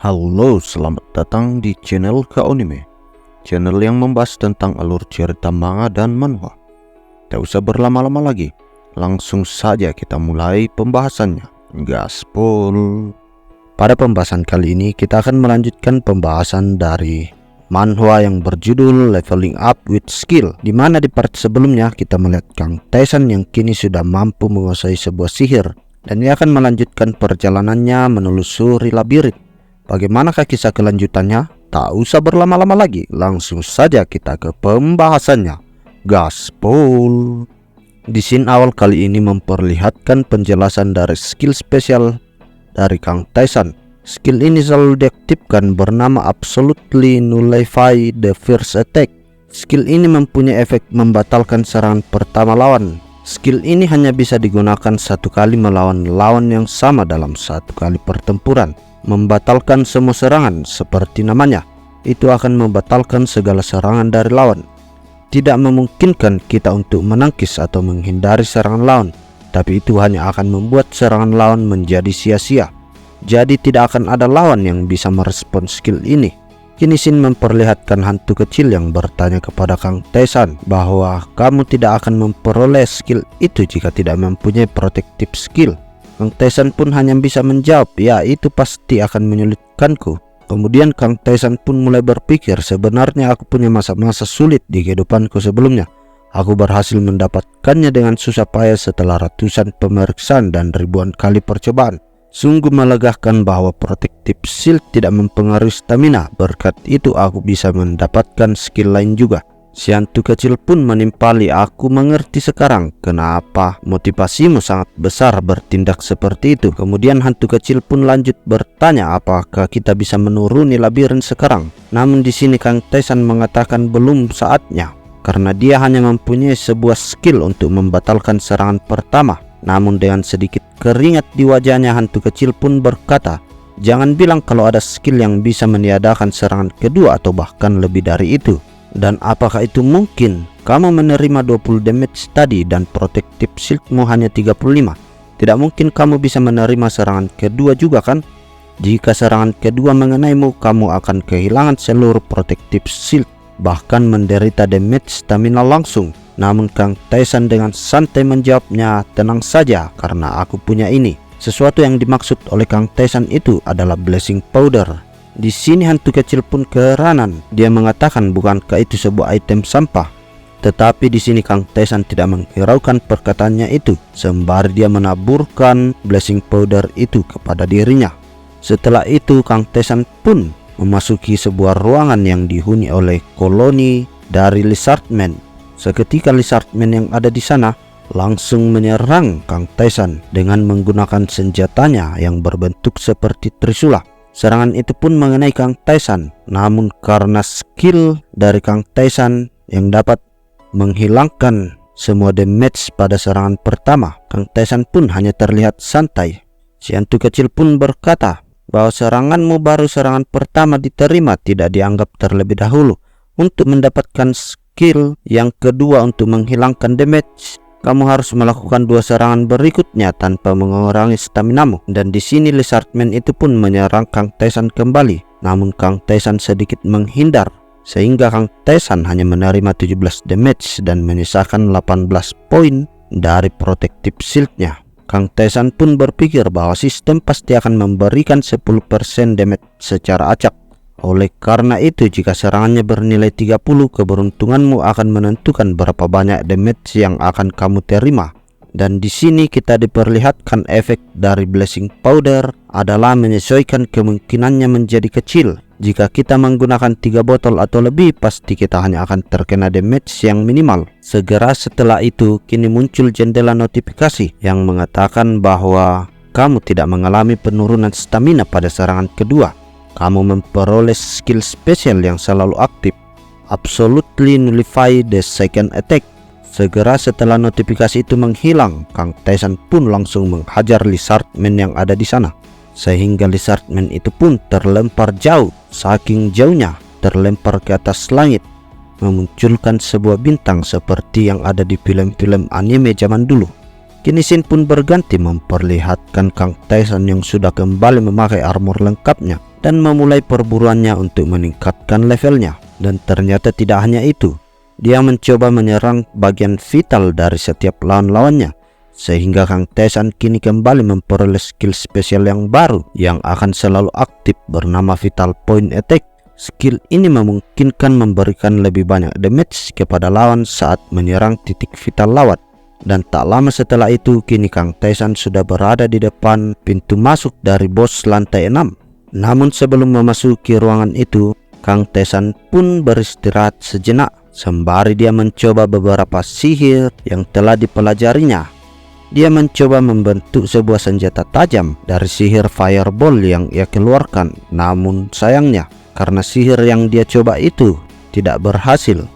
Halo, selamat datang di channel Kaonime, channel yang membahas tentang alur cerita manga dan manhwa. Tak usah berlama-lama lagi, langsung saja kita mulai pembahasannya. Gaspol. Pada pembahasan kali ini kita akan melanjutkan pembahasan dari manhwa yang berjudul Leveling Up with Skill, di mana di part sebelumnya kita melihat Kang Taesan yang kini sudah mampu menguasai sebuah sihir, dan ia akan melanjutkan perjalanannya menelusuri labirin. Bagaimanakah kisah kelanjutannya? Tak usah berlama-lama lagi, langsung saja kita ke pembahasannya. Gaspol. Di scene awal kali ini memperlihatkan penjelasan dari skill spesial dari Kang Taesan. Skill ini selalu diaktifkan bernama Absolutely Nullify the First Attack. Skill ini mempunyai efek membatalkan serangan pertama lawan. Skill ini hanya bisa digunakan satu kali melawan lawan yang sama dalam satu kali pertempuran. Membatalkan semua serangan seperti namanya, itu akan membatalkan segala serangan dari lawan. Tidak memungkinkan kita untuk menangkis atau menghindari serangan lawan, tapi itu hanya akan membuat serangan lawan menjadi sia-sia. Jadi tidak akan ada lawan yang bisa merespon skill ini. Kini Shin memperlihatkan hantu kecil yang bertanya kepada Kang Taesan bahwa kamu tidak akan memperoleh skill itu jika tidak mempunyai protective skill. Kang Taesan pun hanya bisa menjawab, ya itu pasti akan menyulitkanku. Kemudian Kang Taesan pun mulai berpikir, sebenarnya aku punya masa-masa sulit di kehidupanku sebelumnya. Aku berhasil mendapatkannya dengan susah payah setelah ratusan pemeriksaan dan ribuan kali percobaan. Sungguh melegakan bahwa protective shield tidak mempengaruhi stamina. Berkat itu aku bisa mendapatkan skill lain juga. Si hantu kecil pun menimpali, aku mengerti sekarang kenapa motivasimu sangat besar bertindak seperti itu. Kemudian hantu kecil pun lanjut bertanya apakah kita bisa menuruni labirin sekarang. Namun di sini Kang Taesan mengatakan belum saatnya, karena dia hanya mempunyai sebuah skill untuk membatalkan serangan pertama. Namun dengan sedikit keringat di wajahnya, hantu kecil pun berkata, jangan bilang kalau ada skill yang bisa meniadakan serangan kedua atau bahkan lebih dari itu. Dan apakah itu mungkin? Kamu menerima 20 damage tadi dan protective shieldmu hanya 35. Tidak mungkin kamu bisa menerima serangan kedua juga kan? Jika serangan kedua mengenaimu, kamu akan kehilangan seluruh protective shield, bahkan menderita damage stamina langsung. Namun Kang Taesan dengan santai menjawabnya, tenang saja karena aku punya ini. Sesuatu yang dimaksud oleh Kang Taesan itu adalah blessing powder. Di sini hantu kecil pun keheranan. Dia mengatakan bukankah itu sebuah item sampah? Tetapi di sini Kang Taesan tidak menghiraukan perkataannya itu, sembari dia menaburkan blessing powder itu kepada dirinya. Setelah itu Kang Taesan pun memasuki sebuah ruangan yang dihuni oleh koloni dari Lizardmen. Seketika Lizardmen yang ada di sana langsung menyerang Kang Taesan dengan menggunakan senjatanya yang berbentuk seperti trisula. Serangan itu pun mengenai Kang Taesan, namun karena skill dari Kang Taesan yang dapat menghilangkan semua damage pada serangan pertama, Kang Taesan pun hanya terlihat santai. Si hantu kecil pun berkata bahwa seranganmu baru serangan pertama diterima, tidak dianggap terlebih dahulu. Untuk mendapatkan skill yang kedua untuk menghilangkan damage, kamu harus melakukan 2 serangan berikutnya tanpa mengurangi staminamu. Dan di sini Lizardman itu pun menyerang Kang Taesan kembali. Namun Kang Taesan sedikit menghindar, sehingga Kang Taesan hanya menerima 17 damage dan menyisakan 18 poin dari protective shieldnya. Kang Taesan pun berpikir bahwa sistem pasti akan memberikan 10% damage secara acak. Oleh karena itu, jika serangannya bernilai 30, keberuntunganmu akan menentukan berapa banyak damage yang akan kamu terima. Dan di sini kita diperlihatkan efek dari blessing powder adalah menyesuaikan kemungkinannya menjadi kecil. Jika kita menggunakan 3 botol atau lebih, pasti kita hanya akan terkena damage yang minimal. Segera setelah itu, kini muncul jendela notifikasi yang mengatakan bahwa kamu tidak mengalami penurunan stamina pada serangan kedua. Kamu memperoleh skill spesial yang selalu aktif, Absolutely Nullify the Second Attack. Segera setelah notifikasi itu menghilang, Kang Taesan pun langsung menghajar Lizardman yang ada di sana, sehingga Lizardman itu pun terlempar jauh. Saking jauhnya, terlempar ke atas langit, memunculkan sebuah bintang seperti yang ada di film-film anime zaman dulu. Kini Shin pun berganti memperlihatkan Kang Taesan yang sudah kembali memakai armor lengkapnya. dan memulai perburuannya untuk meningkatkan levelnya. Dan ternyata tidak hanya itu, dia mencoba menyerang bagian vital dari setiap lawan-lawannya, sehingga Kang Taesan kini kembali memperoleh skill spesial yang baru yang akan selalu aktif bernama Vital Point Attack. Skill ini memungkinkan memberikan lebih banyak damage kepada lawan saat menyerang titik vital lawan. Dan tak lama setelah itu, kini Kang Taesan sudah berada di depan pintu masuk dari bos lantai 6. Namun sebelum memasuki ruangan itu, Kang Taesan pun beristirahat sejenak sembari dia mencoba beberapa sihir yang telah dipelajarinya. Dia mencoba membentuk sebuah senjata tajam dari sihir fireball yang ia keluarkan. Namun sayangnya, karena sihir yang dia coba itu tidak berhasil,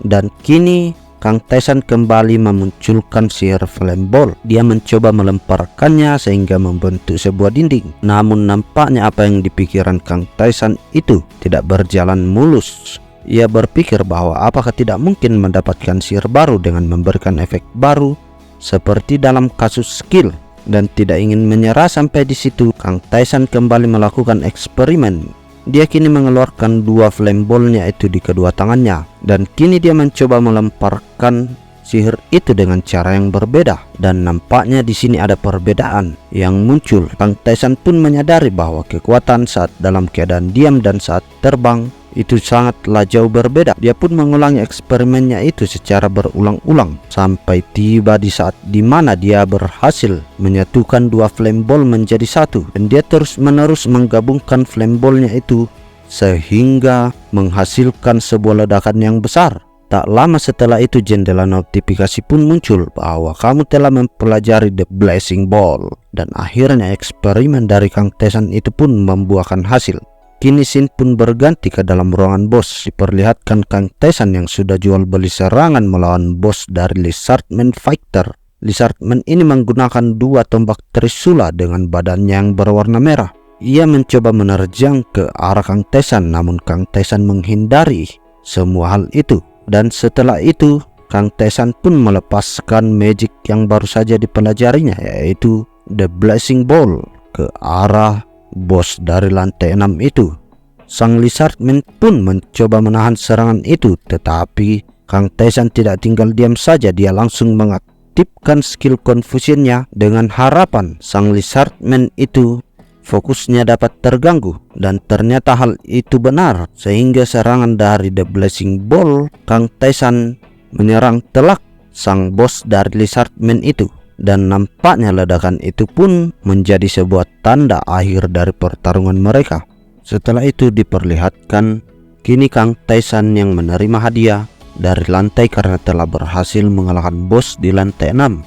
dan kini Kang Taesan kembali memunculkan sihir flame ball. Dia mencoba melemparkannya sehingga membentuk sebuah dinding. Namun nampaknya apa yang dipikirkan Kang Taesan itu tidak berjalan mulus. Ia berpikir bahwa apakah tidak mungkin mendapatkan sihir baru dengan memberikan efek baru seperti dalam kasus skill. Dan tidak ingin menyerah sampai di situ, Kang Taesan kembali melakukan eksperimen. Dia kini mengeluarkan dua flame ball-nya itu di kedua tangannya, dan kini dia mencoba melemparkan sihir itu dengan cara yang berbeda. Dan nampaknya di sini ada perbedaan yang muncul. Kang Taesan pun menyadari bahwa kekuatan saat dalam keadaan diam dan saat terbang itu sangatlah jauh berbeda. Dia pun mengulangi eksperimennya itu secara berulang-ulang sampai tiba di saat dimana dia berhasil menyatukan dua flame ball menjadi satu, dan dia terus-menerus menggabungkan flame ball-nya itu sehingga menghasilkan sebuah ledakan yang besar. Tak lama setelah itu, jendela notifikasi pun muncul bahwa kamu telah mempelajari The Blazing Ball, dan akhirnya eksperimen dari Kang Taesan itu pun membuahkan hasil. Kini scene pun berganti ke dalam ruangan bos. Diperlihatkan Kang Taesan yang sudah jual beli serangan melawan bos dari Lizardman Fighter. Lizardman ini menggunakan dua tombak trisula dengan badannya yang berwarna merah. Ia mencoba menerjang ke arah Kang Taesan, namun Kang Taesan menghindari semua hal itu. Dan setelah itu, Kang Taesan pun melepaskan magic yang baru saja dipelajarinya, yaitu The Blazing Ball, ke arah bos dari lantai 6 itu. Sang Lizardman pun mencoba menahan serangan itu, tetapi Kang Taesan tidak tinggal diam saja. Dia langsung mengaktifkan skill confusionnya dengan harapan sang Lizardman itu fokusnya dapat terganggu. Dan ternyata hal itu benar, sehingga serangan dari The Blazing Ball Kang Taesan menyerang telak sang bos dari Lizardman itu. Dan nampaknya ledakan itu pun menjadi sebuah tanda akhir dari pertarungan mereka. Setelah itu diperlihatkan kini Kang Taesan yang menerima hadiah dari lantai karena telah berhasil mengalahkan bos di lantai 6.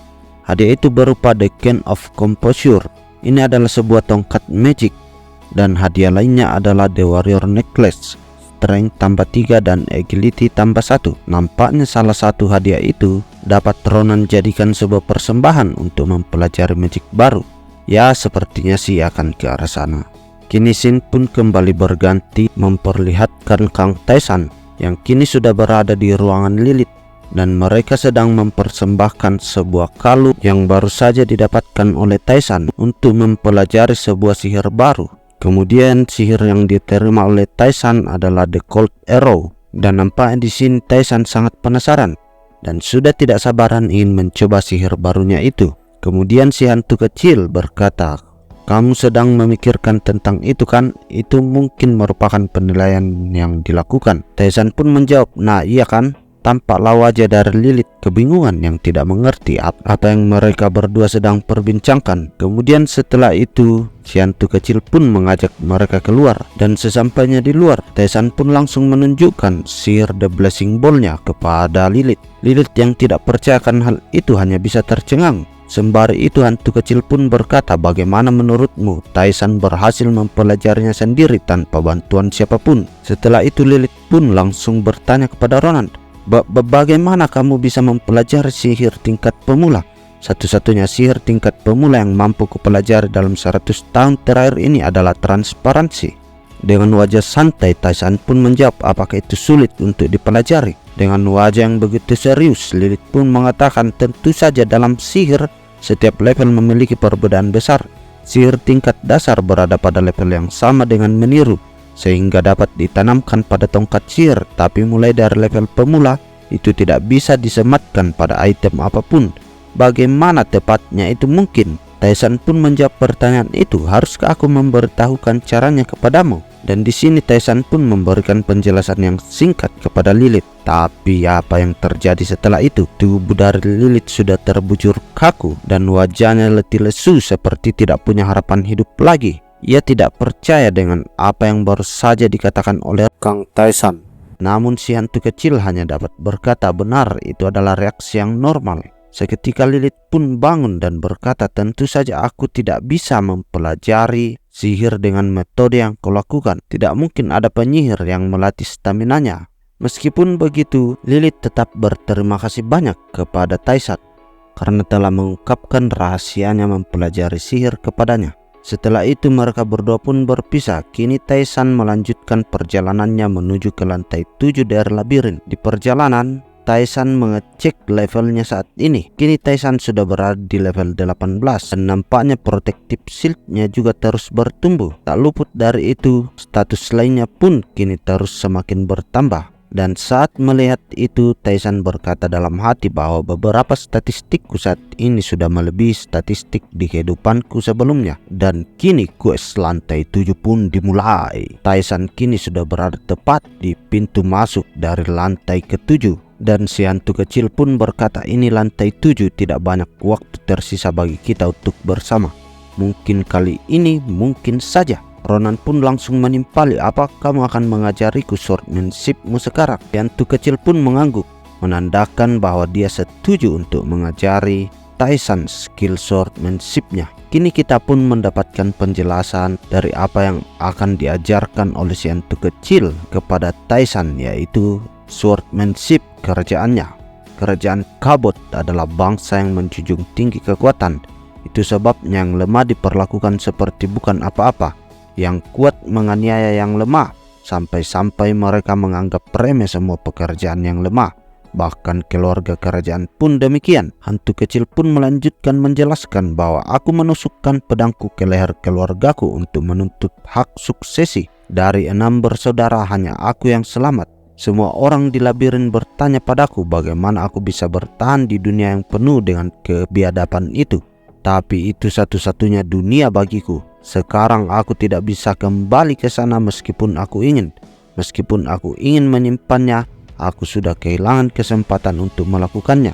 Hadiah itu berupa The Can of Composure. Ini adalah sebuah tongkat magic, dan hadiah lainnya adalah The Warrior Necklace, Strength tambah 3 dan Agility tambah 1. Nampaknya salah satu hadiah itu dapat Ronan jadikan sebuah persembahan untuk mempelajari magic baru. Ya, sepertinya sih akan ke arah sana. Kini scene pun kembali berganti memperlihatkan Kang Taesan yang kini sudah berada di ruangan Lilith, dan mereka sedang mempersembahkan sebuah kalung yang baru saja didapatkan oleh Taesan untuk mempelajari sebuah sihir baru. Kemudian sihir yang diterima oleh Taesan adalah The Cold Arrow, dan nampaknya di sini Taesan sangat penasaran dan sudah tidak sabaran ingin mencoba sihir barunya itu. Kemudian si hantu kecil berkata, "Kamu sedang memikirkan tentang itu kan? Itu mungkin merupakan penilaian yang dilakukan." Taesan pun menjawab, "Nah iya kan?" Tampaklah wajah dari Lilith kebingungan yang tidak mengerti apa yang mereka berdua sedang perbincangkan. Kemudian setelah itu si hantu kecil pun mengajak mereka keluar, dan sesampainya di luar Taesan pun langsung menunjukkan sihir The Blazing Ball-nya kepada Lilith. Lilith yang tidak percayakan hal itu hanya bisa tercengang. Sembari itu hantu kecil pun berkata, "Bagaimana menurutmu Taesan berhasil mempelajarinya sendiri tanpa bantuan siapapun?" Setelah itu Lilith pun langsung bertanya kepada Ronan, "Bagaimana kamu bisa mempelajari sihir tingkat pemula? Satu-satunya sihir tingkat pemula yang mampu kupelajari dalam 100 tahun terakhir ini adalah transparansi." Dengan wajah santai Taesan pun menjawab, "Apakah itu sulit untuk dipelajari?" Dengan wajah yang begitu serius Lilith pun mengatakan, "Tentu saja dalam sihir setiap level memiliki perbedaan besar. Sihir tingkat dasar berada pada level yang sama dengan meniru, sehingga dapat ditanamkan pada tongkat sihir, tapi mulai dari level pemula itu tidak bisa disematkan pada item apapun. Bagaimana tepatnya itu mungkin? Taisan pun menjawab pertanyaan itu. Haruskah aku memberitahukan caranya kepadamu? Dan di sini Taisan pun memberikan penjelasan yang singkat kepada Lilith. Tapi apa yang terjadi setelah itu? Tubuh dari Lilith sudah terbujur kaku dan wajahnya letih lesu seperti tidak punya harapan hidup lagi. Ia tidak percaya dengan apa yang baru saja dikatakan oleh Kang Taisan. Namun si hantu kecil hanya dapat berkata benar, itu adalah reaksi yang normal. Seketika Lilith pun bangun dan berkata, tentu saja aku tidak bisa mempelajari sihir dengan metode yang kau lakukan. Tidak mungkin ada penyihir yang melatih staminanya. Meskipun begitu, Lilith tetap berterima kasih banyak kepada Taisan karena telah mengungkapkan rahasianya mempelajari sihir kepadanya. Setelah itu mereka berdua pun berpisah. Kini Taisan melanjutkan perjalanannya menuju ke lantai 7 dari labirin. Di perjalanan, Taisan mengecek levelnya saat ini. Kini Taisan sudah berada di level 18 dan nampaknya protective shield-nya juga terus bertumbuh. Tak luput dari itu, status lainnya pun kini terus semakin bertambah. Dan saat melihat itu, Taisan berkata dalam hati bahwa beberapa statistikku saat ini sudah melebihi statistik di kehidupanku sebelumnya. Dan kini quest lantai 7 pun dimulai. Taisan kini sudah berada tepat di pintu masuk dari lantai ke-7. Dan si hantu kecil pun berkata, ini lantai 7, tidak banyak waktu tersisa bagi kita untuk bersama. Mungkin kali ini, mungkin saja. Ronan pun langsung menimpali, apa kamu akan mengajariku swordsmanship-mu sekarang? Si hantu kecil pun mengangguk, menandakan bahwa dia setuju untuk mengajari Taisan skill swordsmanship-nya. Kini kita pun mendapatkan penjelasan dari apa yang akan diajarkan oleh si hantu kecil kepada Taisan, yaitu swordsmanship kerajaannya. Kerajaan Kabot adalah bangsa yang menjunjung tinggi kekuatan. Itu sebabnya yang lemah diperlakukan seperti bukan apa-apa. Yang kuat menganiaya yang lemah, sampai-sampai mereka menganggap remeh semua pekerjaan yang lemah. Bahkan keluarga kerajaan pun demikian. Hantu kecil pun melanjutkan menjelaskan bahwa aku menusukkan pedangku ke leher keluargaku untuk menuntut hak suksesi. Dari 6 bersaudara hanya aku yang selamat. Semua orang di labirin bertanya padaku bagaimana aku bisa bertahan di dunia yang penuh dengan kebiadaban itu. Tapi itu satu-satunya dunia bagiku. Sekarang aku tidak bisa kembali ke sana meskipun aku ingin. Meskipun aku ingin menyimpannya, aku sudah kehilangan kesempatan untuk melakukannya.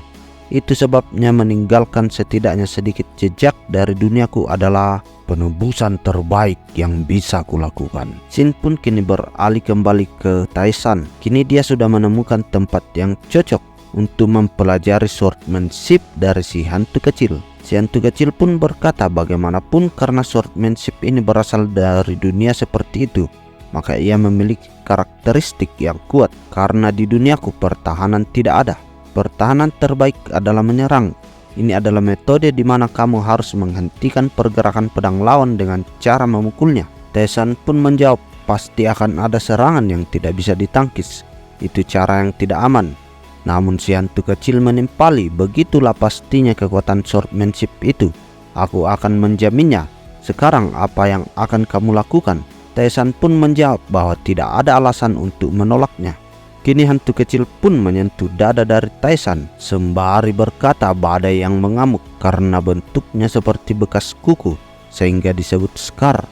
Itu sebabnya meninggalkan setidaknya sedikit jejak dari duniaku adalah penebusan terbaik yang bisa kulakukan. Shin pun kini beralih kembali ke Taisan. Kini dia sudah menemukan tempat yang cocok untuk mempelajari swordsmanship dari si hantu kecil. Si hantu kecil pun berkata bagaimanapun karena swordsmanship ini berasal dari dunia seperti itu, maka ia memiliki karakteristik yang kuat. Karena di duniaku pertahanan tidak ada. Pertahanan terbaik adalah menyerang. Ini adalah metode di mana kamu harus menghentikan pergerakan pedang lawan dengan cara memukulnya. Taisan pun menjawab, pasti akan ada serangan yang tidak bisa ditangkis. Itu cara yang tidak aman. Namun si hantu kecil menimpali, begitulah pastinya kekuatan swordsmanship itu. Aku akan menjaminnya. Sekarang apa yang akan kamu lakukan? Taisan pun menjawab bahwa tidak ada alasan untuk menolaknya. Kini hantu kecil pun menyentuh dada dari Taisan sembari berkata badai yang mengamuk karena bentuknya seperti bekas kuku sehingga disebut Scar.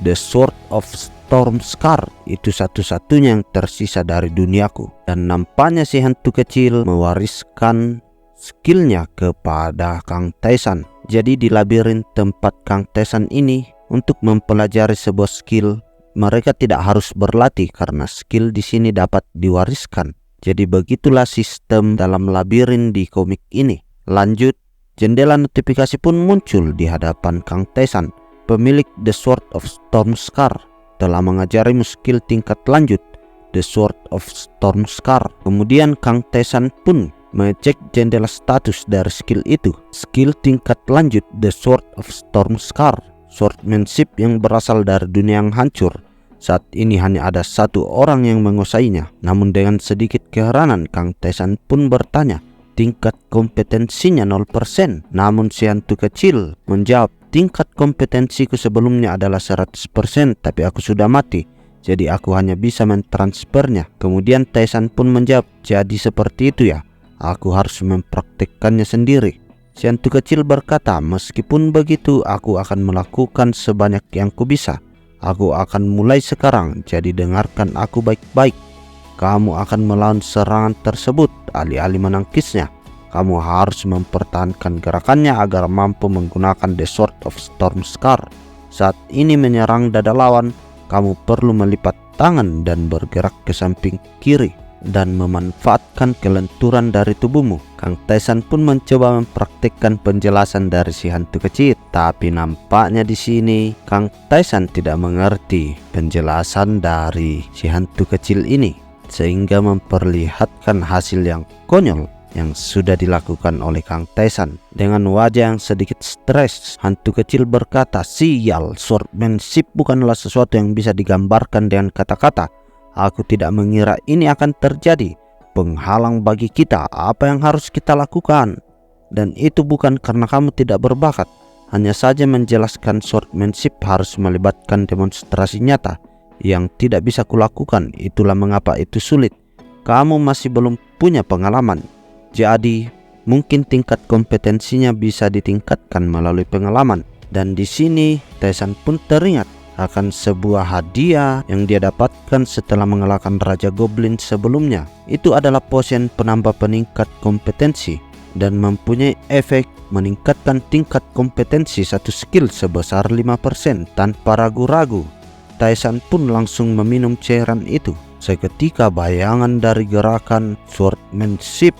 The Sword of Storm Scar itu satu-satunya yang tersisa dari duniaku. Dan nampaknya si hantu kecil mewariskan skillnya kepada Kang Taisan. Jadi di labirin tempat Kang Taisan ini, untuk mempelajari sebuah skill, mereka tidak harus berlatih karena skill di sini dapat diwariskan. Jadi begitulah sistem dalam labirin di komik ini. Lanjut, jendela notifikasi pun muncul di hadapan Kang Taisan. Pemilik The Sword of Storm Scar telah mengajarimu skill tingkat lanjut The Sword of Storm Scar. Kemudian Kang Taisan pun mengecek jendela status dari skill itu. Skill tingkat lanjut The Sword of Storm Scar, swordsmanship yang berasal dari dunia yang hancur. Saat ini hanya ada satu orang yang menguasainya. Namun dengan sedikit keheranan Kang Taisan pun bertanya, tingkat kompetensinya 0%. Namun si hantu kecil menjawab, tingkat kompetensiku sebelumnya adalah 100%, tapi aku sudah mati. Jadi aku hanya bisa mentransfernya. Kemudian Taisan pun menjawab, jadi seperti itu ya. Aku harus mempraktikkannya sendiri. Si hantu kecil berkata, meskipun begitu aku akan melakukan sebanyak yang kubisa. Aku akan mulai sekarang, jadi dengarkan aku baik-baik. Kamu akan melawan serangan tersebut. Alih-alih menangkisnya, kamu harus mempertahankan gerakannya agar mampu menggunakan The Sword of Storm Scar. Saat ini menyerang dada lawan, kamu perlu melipat tangan dan bergerak ke samping kiri dan memanfaatkan kelenturan dari tubuhmu. Kang Taisan pun mencoba mempraktikkan penjelasan dari si hantu kecil, tapi nampaknya di sini Kang Taisan tidak mengerti penjelasan dari si hantu kecil ini, sehingga memperlihatkan hasil yang konyol yang sudah dilakukan oleh Kang Taisan. Dengan wajah yang sedikit stres, hantu kecil berkata, sial, swordmanship bukanlah sesuatu yang bisa digambarkan dengan kata-kata. Aku tidak mengira ini akan terjadi. Penghalang bagi kita, apa yang harus kita lakukan? Dan itu bukan karena kamu tidak berbakat. Hanya saja menjelaskan swordmanship harus melibatkan demonstrasi nyata yang tidak bisa kulakukan. Itulah mengapa itu sulit. Kamu masih belum punya pengalaman. Jadi, mungkin tingkat kompetensinya bisa ditingkatkan melalui pengalaman. Dan di sini, Taisan pun teringat akan sebuah hadiah yang dia dapatkan setelah mengalahkan Raja Goblin sebelumnya. Itu adalah potion penambah peningkat kompetensi dan mempunyai efek meningkatkan tingkat kompetensi satu skill sebesar 5% tanpa ragu-ragu. Taisan pun langsung meminum cairan itu. Seketika bayangan dari gerakan swordmanship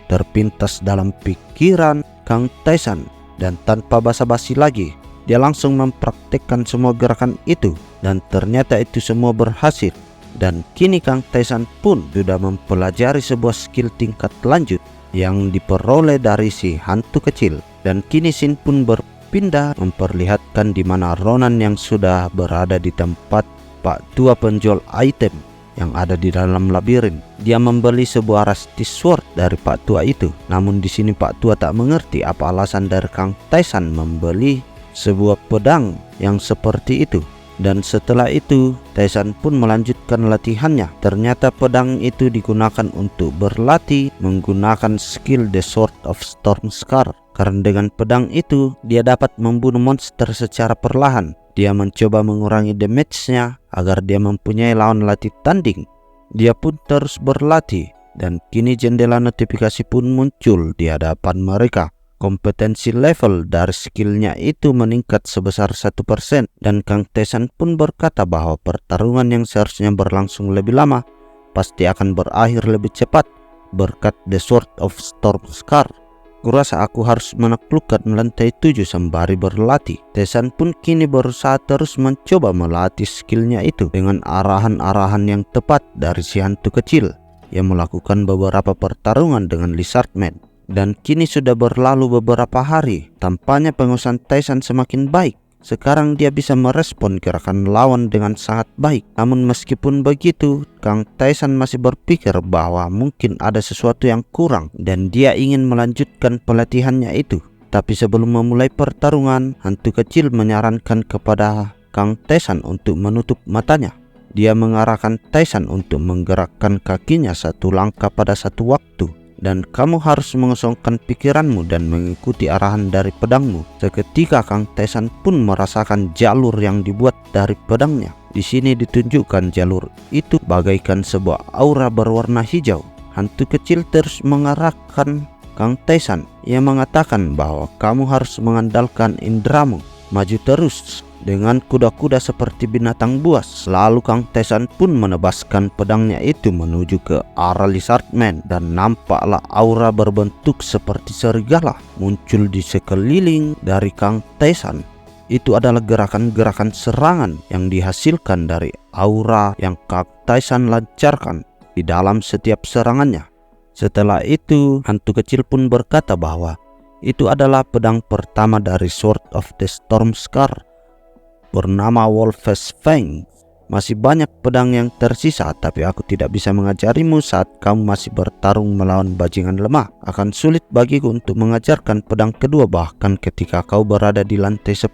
terpintas dalam pikiran Kang Taisan, dan tanpa basa-basi lagi dia langsung mempraktikkan semua gerakan itu, dan ternyata itu semua berhasil. Dan kini Kang Taisan pun sudah mempelajari sebuah skill tingkat lanjut yang diperoleh dari si hantu kecil. Dan kini scene pun berpindah memperlihatkan di mana Ronan yang sudah berada di tempat Pak Tua penjual item yang ada di dalam labirin. Dia membeli sebuah rusty sword dari Pak Tua itu. Namun di sini Pak Tua tak mengerti apa alasan dari Kang Taisan membeli sebuah pedang yang seperti itu. Dan setelah itu Taisan pun melanjutkan latihannya. Ternyata pedang itu digunakan untuk berlatih menggunakan skill The Sword of Storm Scar. Karena dengan pedang itu dia dapat membunuh monster secara perlahan. Dia mencoba mengurangi damage-nya agar dia mempunyai lawan latih tanding. Dia pun terus berlatih, dan kini jendela notifikasi pun muncul di hadapan mereka. Kompetensi level dari skillnya itu meningkat sebesar 1%, dan Kang Taisan pun berkata bahwa pertarungan yang seharusnya berlangsung lebih lama pasti akan berakhir lebih cepat berkat The Sword of Storm Scar. Kurasa aku harus menaklukkan lantai 7 sembari berlatih. Taisan pun kini berusaha terus mencoba melatih skillnya itu dengan arahan-arahan yang tepat dari si hantu kecil yang melakukan beberapa pertarungan dengan Lizardman. Dan kini sudah berlalu beberapa hari, tampaknya pengusaha Taisan semakin baik. Sekarang dia bisa merespon gerakan lawan dengan sangat baik. Namun meskipun begitu, Kang Taisan masih berpikir bahwa mungkin ada sesuatu yang kurang dan dia ingin melanjutkan pelatihannya itu. Tapi sebelum memulai pertarungan, hantu kecil menyarankan kepada Kang Taisan untuk menutup matanya. Dia mengarahkan Taisan untuk menggerakkan kakinya satu langkah pada satu waktu. Dan kamu harus mengosongkan pikiranmu dan mengikuti arahan dari pedangmu. Seketika Kang Taisan pun merasakan jalur yang dibuat dari pedangnya. Di sini ditunjukkan jalur itu bagaikan sebuah aura berwarna hijau. Hantu kecil terus mengarahkan Kang Taisan. Ia mengatakan bahwa kamu harus mengandalkan indramu. Maju terus dengan kuda-kuda seperti binatang buas. Lalu Kang Taisan pun menebaskan pedangnya itu menuju ke arah Lizardman, dan nampaklah aura berbentuk seperti serigala muncul di sekeliling dari Kang Taisan. Itu adalah gerakan-gerakan serangan yang dihasilkan dari aura yang Kang Taisan lancarkan di dalam setiap serangannya. Setelah itu hantu kecil pun berkata bahwa itu adalah pedang pertama dari Sword of the Storm Scar bernama Wolf's Fang. Masih banyak pedang yang tersisa, tapi aku tidak bisa mengajarimu saat kamu masih bertarung melawan bajingan lemah. Akan sulit bagiku untuk mengajarkan pedang kedua bahkan ketika kau berada di lantai 10.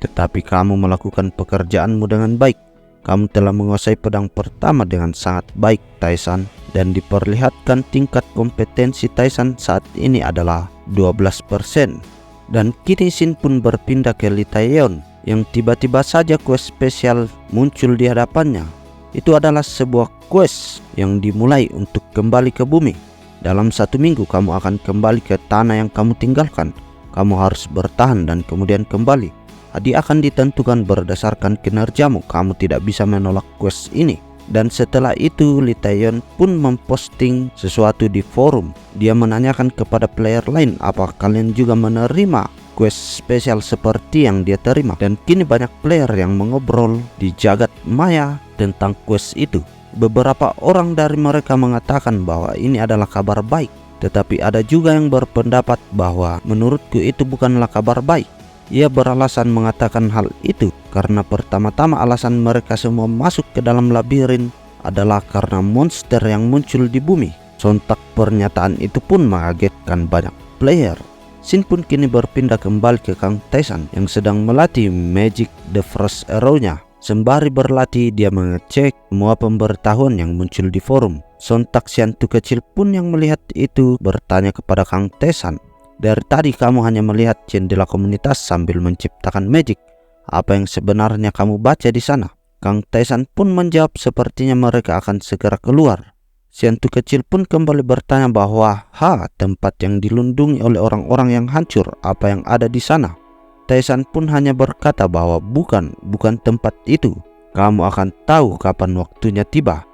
Tetapi kamu melakukan pekerjaanmu dengan baik. Kamu telah menguasai pedang pertama dengan sangat baik, Taisan, dan diperlihatkan tingkat kompetensi Taisan saat ini adalah 12%. Dan kini Shin pun berpindah ke Li Taeyeon yang tiba-tiba saja quest spesial muncul di hadapannya. Itu adalah sebuah quest yang dimulai untuk kembali ke bumi. Dalam 1 minggu kamu akan kembali ke tanah yang kamu tinggalkan. Kamu harus bertahan dan kemudian kembali. Hadiah akan ditentukan berdasarkan kinerjamu. Kamu tidak bisa menolak quest ini. Dan setelah itu Li Taeyeon pun memposting sesuatu di forum. Dia menanyakan kepada player lain apakah kalian juga menerima quest spesial seperti yang dia terima. Dan kini banyak player yang mengobrol di jagat maya tentang quest itu. Beberapa orang dari mereka mengatakan bahwa ini adalah kabar baik, tetapi ada juga yang berpendapat bahwa menurutku itu bukanlah kabar baik. Ia beralasan mengatakan hal itu karena pertama-tama alasan mereka semua masuk ke dalam labirin adalah karena monster yang muncul di bumi. Sontak pernyataan itu pun mengagetkan banyak player. Shin pun kini berpindah kembali ke Kang Taesan yang sedang melatih Magic the First Arrow-nya. Sembari berlatih, dia mengecek semua pemberitahuan yang muncul di forum. Sontak si hantu kecil pun yang melihat itu bertanya kepada Kang Taesan, "Dari tadi kamu hanya melihat jendela komunitas sambil menciptakan magic. Apa yang sebenarnya kamu baca di sana?" Kang Taesan pun menjawab sepertinya mereka akan segera keluar. Si hantu kecil pun kembali bertanya bahwa tempat yang dilindungi oleh orang-orang yang hancur, apa yang ada di sana? Taesan pun hanya berkata bahwa bukan tempat itu. Kamu akan tahu kapan waktunya tiba.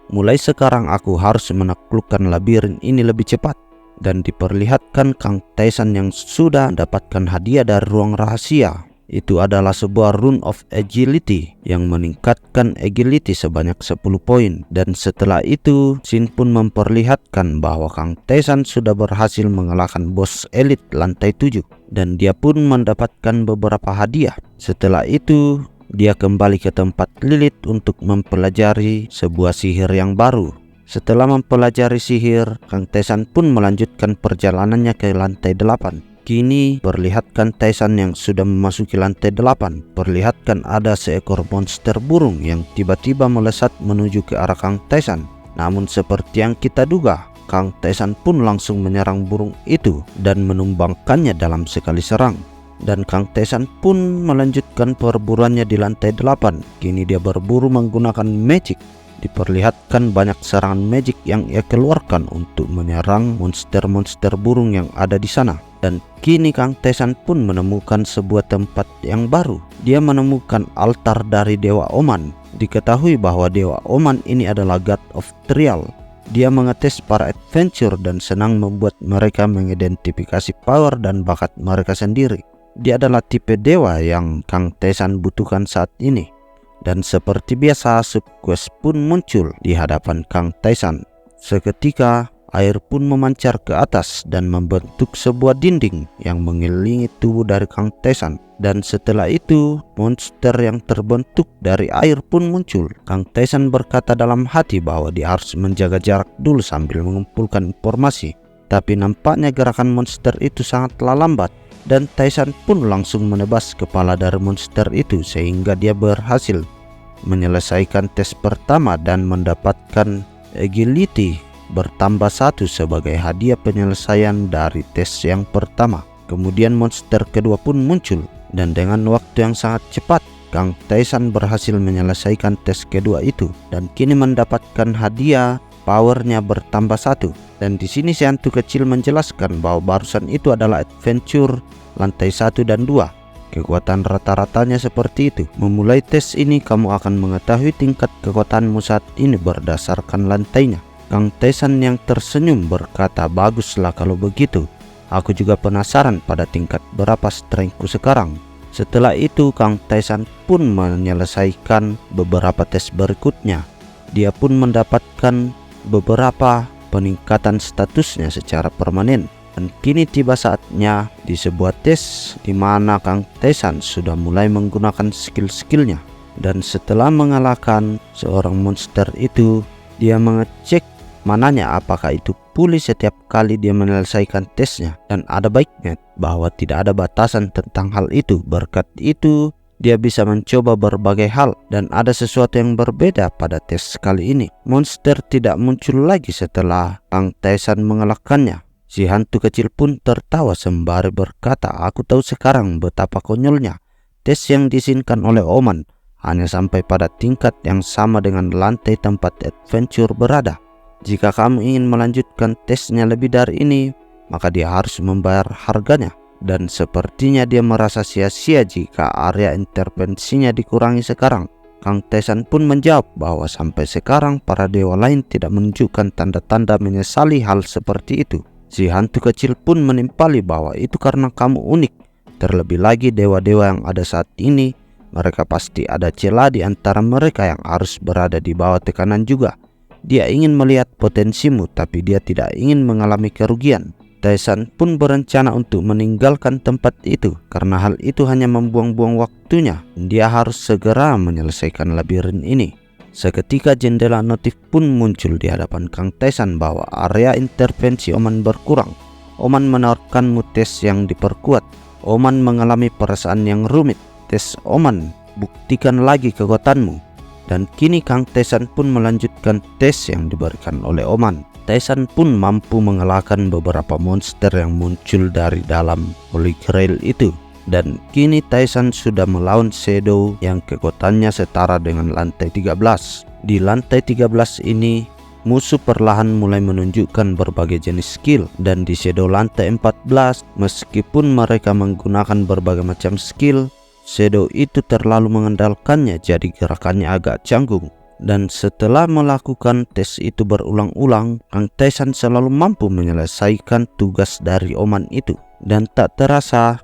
Mulai sekarang aku harus menaklukkan labirin ini lebih cepat. Dan diperlihatkan Kang Taesan yang sudah mendapatkan hadiah dari ruang rahasia. Itu adalah sebuah rune of agility yang meningkatkan agility sebanyak 10 poin. Dan setelah itu Shin pun memperlihatkan bahwa Kang Taesan sudah berhasil mengalahkan bos elit lantai 7 dan dia pun mendapatkan beberapa hadiah. Setelah itu dia kembali ke tempat Lilith untuk mempelajari sebuah sihir yang baru. Setelah mempelajari sihir, Kang Taesan pun melanjutkan perjalanannya ke lantai 8. Kini perlihatkan Taesan yang sudah memasuki lantai 8. Perlihatkan ada seekor monster burung yang tiba-tiba melesat menuju ke arah Kang Taesan. Namun seperti yang kita duga, Kang Taesan pun langsung menyerang burung itu dan menumbangkannya dalam sekali serang. Dan Kang Taesan pun melanjutkan perburuannya di lantai 8. Kini dia berburu menggunakan magic. Diperlihatkan banyak serangan magic yang ia keluarkan untuk menyerang monster-monster burung yang ada di sana. Dan kini Kang Taesan pun menemukan sebuah tempat yang baru. Dia menemukan altar dari Dewa Oman. Diketahui bahwa Dewa Oman ini adalah God of Trial. Dia mengetes para adventure dan senang membuat mereka mengidentifikasi power dan bakat mereka sendiri. Dia adalah tipe dewa yang Kang Taesan butuhkan saat ini. Dan seperti biasa, subquest pun muncul di hadapan Kang Taesan. Seketika air pun memancar ke atas dan membentuk sebuah dinding yang mengelilingi tubuh dari Kang Taesan. Dan setelah itu monster yang terbentuk dari air pun muncul. Kang Taesan berkata dalam hati bahwa dia harus menjaga jarak dulu sambil mengumpulkan informasi. Tapi nampaknya gerakan monster itu sangatlah lambat. Dan Taesan pun langsung menebas kepala dari monster itu sehingga dia berhasil menyelesaikan tes pertama dan mendapatkan agility bertambah 1 sebagai hadiah penyelesaian dari tes yang pertama. Kemudian monster kedua pun muncul dan dengan waktu yang sangat cepat Kang Taesan berhasil menyelesaikan tes kedua itu dan kini mendapatkan hadiah powernya bertambah 1. Dan di sini si hantu kecil menjelaskan bahwa barusan itu adalah adventure lantai 1 dan 2. Kekuatan rata-ratanya seperti itu. Memulai tes ini kamu akan mengetahui tingkat kekuatanmu saat ini berdasarkan lantainya. Kang Taesan yang tersenyum berkata, "Baguslah kalau begitu. Aku juga penasaran pada tingkat berapa strengthku sekarang." Setelah itu Kang Taesan pun menyelesaikan beberapa tes berikutnya. Dia pun mendapatkan beberapa peningkatan statusnya secara permanen. Dan kini tiba saatnya di sebuah tes di mana Kang Taesan sudah mulai menggunakan skill-skillnya. Dan setelah mengalahkan seorang monster itu, dia mengecek mananya apakah itu pulih setiap kali dia menyelesaikan tesnya. Dan ada baiknya bahwa tidak ada batasan tentang hal itu. Berkat itu, dia bisa mencoba berbagai hal. Dan ada sesuatu yang berbeda pada tes kali ini. Monster tidak muncul lagi setelah Kang Taesan mengalahkannya. Si hantu kecil pun tertawa sembari berkata, "Aku tahu sekarang betapa konyolnya tes yang diizinkan oleh Oman hanya sampai pada tingkat yang sama dengan lantai tempat adventure berada. Jika kamu ingin melanjutkan tesnya lebih dari ini, maka dia harus membayar harganya." Dan sepertinya dia merasa sia-sia jika area intervensinya dikurangi sekarang. Kang Taesan pun menjawab bahwa sampai sekarang para dewa lain tidak menunjukkan tanda-tanda menyesali hal seperti itu. Si hantu kecil pun menimpali bahwa itu karena kamu unik. Terlebih lagi dewa-dewa yang ada saat ini, mereka pasti ada celah di antara mereka yang harus berada di bawah tekanan juga. Dia ingin melihat potensimu, tapi dia tidak ingin mengalami kerugian. Taesan pun berencana untuk meninggalkan tempat itu karena hal itu hanya membuang-buang waktunya. Dia harus segera menyelesaikan labirin ini. Seketika jendela notif pun muncul di hadapan Kang Taesan bahwa area intervensi Oman berkurang. Oman menawarkanmu tes yang diperkuat. Oman mengalami perasaan yang rumit. Tes Oman, buktikan lagi kekuatanmu. Dan kini Kang Taesan pun melanjutkan tes yang diberikan oleh Oman. Taesan pun mampu mengalahkan beberapa monster yang muncul dari dalam Holy Grail itu. Dan kini Taesan sudah melawan Shadow yang kekuatannya setara dengan lantai 13. Di lantai 13 ini, musuh perlahan mulai menunjukkan berbagai jenis skill. Dan di Shadow lantai 14, meskipun mereka menggunakan berbagai macam skill, Shadow itu terlalu mengandalkannya, jadi gerakannya agak canggung. Dan setelah melakukan tes itu berulang-ulang, Kang Taesan selalu mampu menyelesaikan tugas dari Oman itu. Dan tak terasa,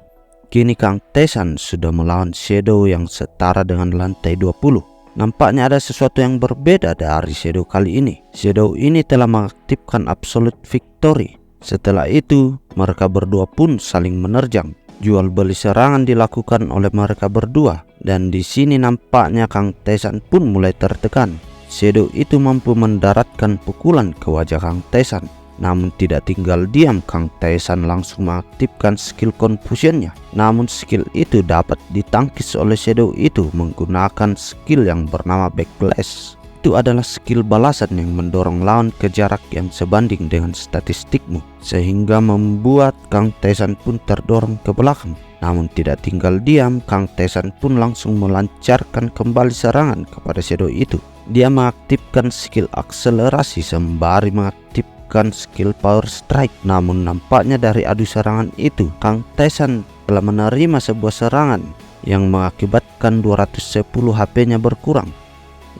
kini Kang Taesan sudah melawan Shadow yang setara dengan lantai 20. Nampaknya ada sesuatu yang berbeda dari Shadow kali ini. Shadow ini telah mengaktifkan Absolute Victory. Setelah itu, mereka berdua pun saling menerjang. Jual beli serangan dilakukan oleh mereka berdua, dan di sini nampaknya Kang Taesan pun mulai tertekan. Shadow itu mampu mendaratkan pukulan ke wajah Kang Taesan, namun tidak tinggal diam. Kang Taesan langsung mengaktifkan skill confusionnya. Namun skill itu dapat ditangkis oleh Shadow itu menggunakan skill yang bernama Backlash. Itu adalah skill balasan yang mendorong lawan ke jarak yang sebanding dengan statistikmu, sehingga membuat Kang Taesan pun terdorong ke belakang. Namun tidak tinggal diam, Kang Taesan pun langsung melancarkan kembali serangan kepada Shadow itu. Dia mengaktifkan skill akselerasi sembari mengaktifkan skill power strike. Namun nampaknya dari adu serangan itu, Kang Taesan telah menerima sebuah serangan yang mengakibatkan 210 HP-nya berkurang.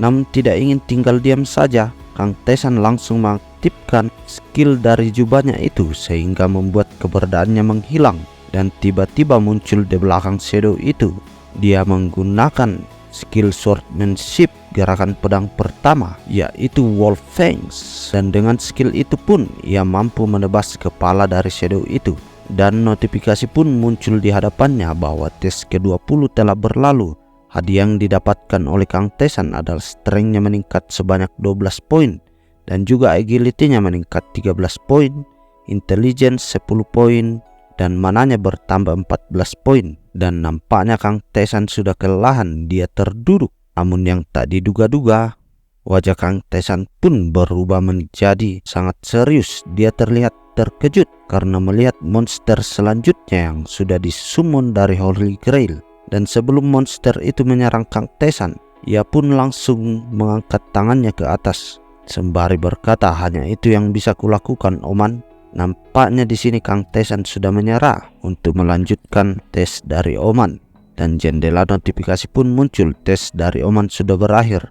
Namun tidak ingin tinggal diam saja, Kang Taesan langsung mengaktifkan skill dari jubahnya itu sehingga membuat keberadaannya menghilang. Dan tiba-tiba muncul di belakang Shadow itu. Dia menggunakan skill swordsmanship gerakan pedang pertama, yaitu Wolf Fangs. Dan dengan skill itu pun ia mampu menebas kepala dari Shadow itu. Dan notifikasi pun muncul di hadapannya bahwa tes ke-20 telah berlalu. Hadiah yang didapatkan oleh Kang Taesan adalah strength-nya meningkat sebanyak 12 poin, dan juga agility-nya meningkat 13 poin, intelligence 10 poin, dan mananya bertambah 14 poin. Dan nampaknya Kang Taesan sudah kelelahan, dia terduduk. Namun yang tak diduga-duga, wajah Kang Taesan pun berubah menjadi sangat serius. Dia terlihat terkejut karena melihat monster selanjutnya yang sudah disummon dari Holy Grail. Dan sebelum monster itu menyerang Kang Taesan, ia pun langsung mengangkat tangannya ke atas sembari berkata, "Hanya itu yang bisa kulakukan, Oman." Nampaknya di sini Kang Taesan sudah menyerah untuk melanjutkan tes dari Oman. Dan jendela notifikasi pun muncul, tes dari Oman sudah berakhir.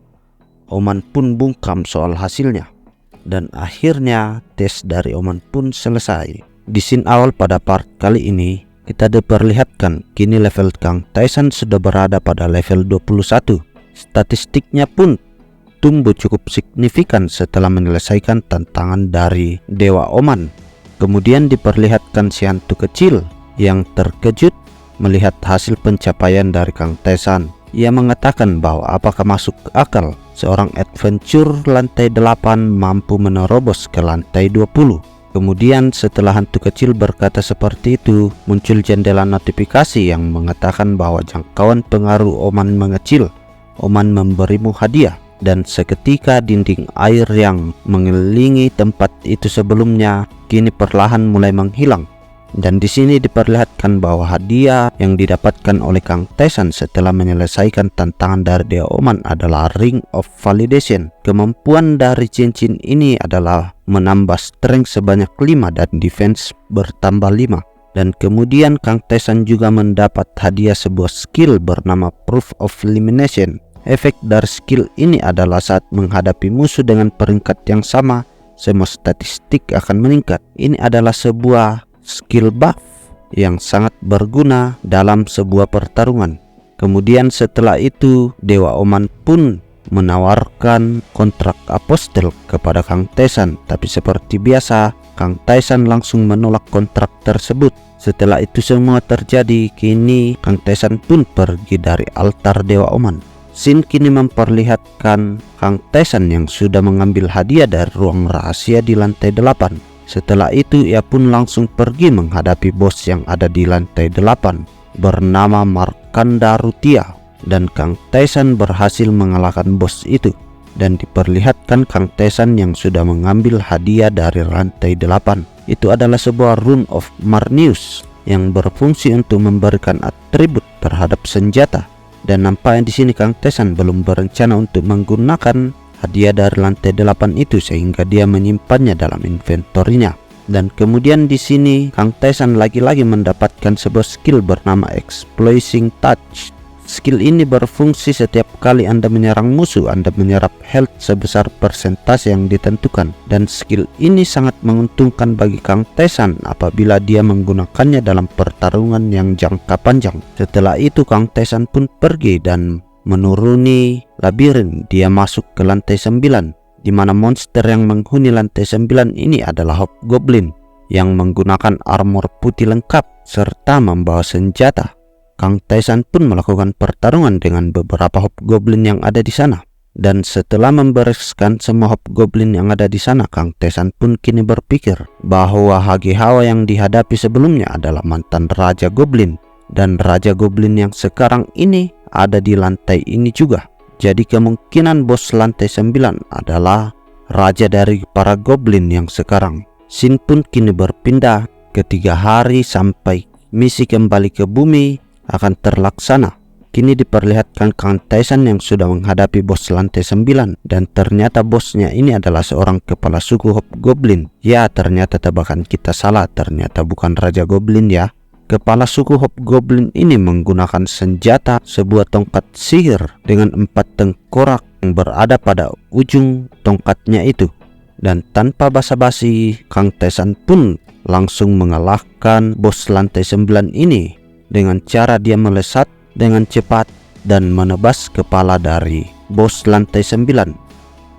Oman pun bungkam soal hasilnya. Dan akhirnya tes dari Oman pun selesai. Di scene awal pada part kali ini, kita diperlihatkan kini level Kang Taesan sudah berada pada level 21. Statistiknya pun tumbuh cukup signifikan setelah menyelesaikan tantangan dari Dewa Oman. Kemudian diperlihatkan si hantu kecil yang terkejut melihat hasil pencapaian dari Kang Taesan. ia mengatakan bahwa apakah masuk akal seorang adventure lantai 8 mampu menerobos ke lantai 20. Kemudian setelah hantu kecil berkata seperti itu, muncul jendela notifikasi yang mengatakan bahwa jangkauan pengaruh Oman mengecil. Oman memberimu hadiah. Dan seketika dinding air yang mengelilingi tempat itu sebelumnya kini perlahan mulai menghilang. Dan di sini diperlihatkan bahwa hadiah yang didapatkan oleh Kang Taesan setelah menyelesaikan tantangan dari Dewa Oman adalah Ring of Validation. Kemampuan dari cincin ini adalah menambah strength sebanyak 5 dan defense bertambah 5. Dan kemudian Kang Taesan juga mendapat hadiah sebuah skill bernama Proof of Elimination. Efek dari skill ini adalah saat menghadapi musuh dengan peringkat yang sama, semua statistik akan meningkat. Ini adalah sebuah skill buff yang sangat berguna dalam sebuah pertarungan. Kemudian setelah itu Dewa Oman pun menawarkan kontrak apostel kepada Kang Taesan, tapi seperti biasa Kang Taesan langsung menolak kontrak tersebut. Setelah itu semua terjadi, kini Kang Taesan pun pergi dari altar Dewa Oman. Scene kini memperlihatkan Kang Taesan yang sudah mengambil hadiah dari ruang rahasia di lantai 8. Setelah itu ia pun langsung pergi menghadapi bos yang ada di lantai 8 bernama Markanda Rutia. Dan Kang Taesan berhasil mengalahkan bos itu. Dan diperlihatkan Kang Taesan yang sudah mengambil hadiah dari lantai 8. Itu adalah sebuah Rune of Marneus yang berfungsi untuk memberikan atribut terhadap senjata. Dan nampaknya di sini Kang Taesan belum berencana untuk menggunakan hadiah dari lantai 8 itu sehingga dia menyimpannya dalam inventorinya. Dan kemudian di sini Kang Taesan lagi-lagi mendapatkan sebuah skill bernama Explosive Touch. Skill ini berfungsi setiap kali Anda menyerang musuh, Anda menyerap health sebesar persentase yang ditentukan. Dan skill ini sangat menguntungkan bagi Kang Taesan apabila dia menggunakannya dalam pertarungan yang jangka panjang. Setelah itu Kang Taesan pun pergi dan menuruni labirin. Dia masuk ke lantai 9, di mana monster yang menghuni lantai 9 ini adalah Hobgoblin yang menggunakan armor putih lengkap serta membawa senjata. Kang Taesan pun melakukan pertarungan dengan beberapa Hobgoblin yang ada di sana. Dan setelah membereskan semua Hobgoblin yang ada di sana, Kang Taesan pun kini berpikir bahwa Hage Hawa yang dihadapi sebelumnya adalah mantan Raja Goblin. Dan Raja Goblin yang sekarang ini ada di lantai ini juga. Jadi kemungkinan bos lantai 9 adalah raja dari para Goblin yang sekarang. Scene pun kini berpindah ke 3 hari sampai misi kembali ke bumi akan terlaksana. Kini diperlihatkan Kang Taesan yang sudah menghadapi bos lantai 9 dan ternyata bosnya ini adalah seorang kepala suku Hobgoblin. Ya, ternyata tebakan kita salah, ternyata bukan Raja Goblin ya. Kepala suku Hobgoblin ini menggunakan senjata sebuah tongkat sihir dengan 4 tengkorak yang berada pada ujung tongkatnya itu. Dan tanpa basa-basi Kang Taesan pun langsung mengalahkan bos lantai 9 ini dengan cara dia melesat dengan cepat dan menebas kepala dari bos lantai 9.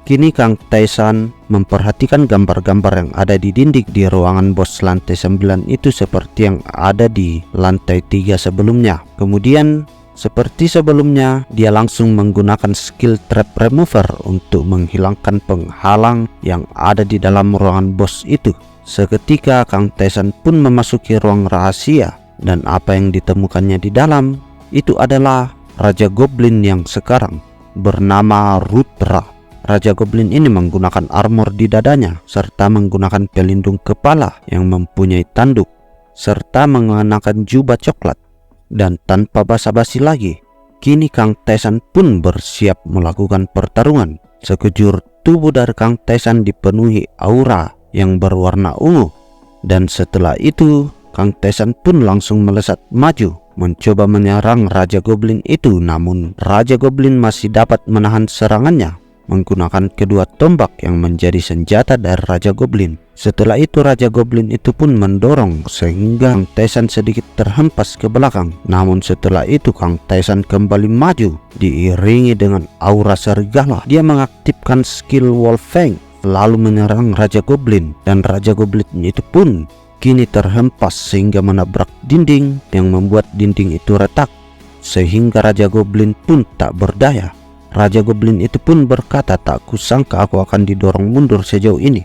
Kini Kang Taesan memperhatikan gambar-gambar yang ada di dinding di ruangan bos lantai 9 itu seperti yang ada di lantai 3 sebelumnya. Kemudian seperti sebelumnya dia langsung menggunakan skill Trap Remover untuk menghilangkan penghalang yang ada di dalam ruangan bos itu. Seketika Kang Taesan pun memasuki ruang rahasia. Dan apa yang ditemukannya di dalam itu adalah Raja Goblin yang sekarang bernama Rudra. Raja Goblin ini menggunakan armor di dadanya serta menggunakan pelindung kepala yang mempunyai tanduk serta mengenakan jubah coklat. Dan tanpa basa-basi lagi, kini Kang Taesan pun bersiap melakukan pertarungan. Sekujur tubuh dari Kang Taesan dipenuhi aura yang berwarna ungu. Dan setelah itu Kang Taesan pun langsung melesat maju mencoba menyerang Raja Goblin itu, namun Raja Goblin masih dapat menahan serangannya menggunakan kedua tombak yang menjadi senjata dari Raja Goblin. Setelah itu Raja Goblin itu pun mendorong sehingga Kang Taesan sedikit terhempas ke belakang. Namun setelah itu Kang Taesan kembali maju diiringi dengan aura serigala. Dia mengaktifkan skill Wolfang lalu menyerang Raja Goblin, dan Raja Goblin itu pun kini terhempas sehingga menabrak dinding yang membuat dinding itu retak. sehingga Raja Goblin pun tak berdaya. Raja Goblin itu pun berkata, "Tak kusangka aku akan didorong mundur sejauh ini.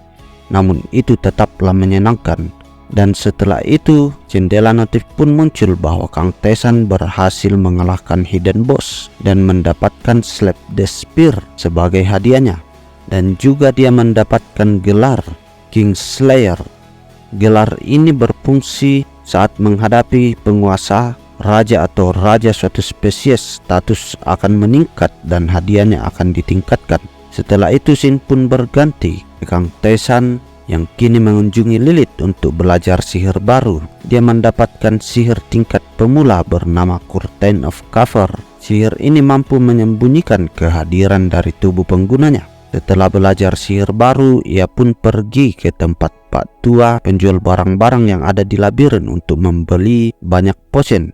Namun itu tetaplah menyenangkan." Dan setelah itu jendela notif pun muncul bahwa Kang Tesan berhasil mengalahkan Hidden Boss dan mendapatkan Slap the Spear sebagai hadiahnya. Dan juga dia mendapatkan gelar King Slayer. Gelar ini berfungsi saat menghadapi penguasa, raja atau raja suatu spesies, status akan meningkat dan hadiahnya akan ditingkatkan. Setelah itu scene pun berganti ke Kang Tesan yang kini mengunjungi Lilith untuk belajar sihir baru. Dia mendapatkan sihir tingkat pemula bernama Curtain of Cover. Sihir ini mampu menyembunyikan kehadiran dari tubuh penggunanya. Setelah belajar sihir baru, ia pun pergi ke tempat Pak Tua, penjual barang-barang yang ada di labirin, untuk membeli banyak potion.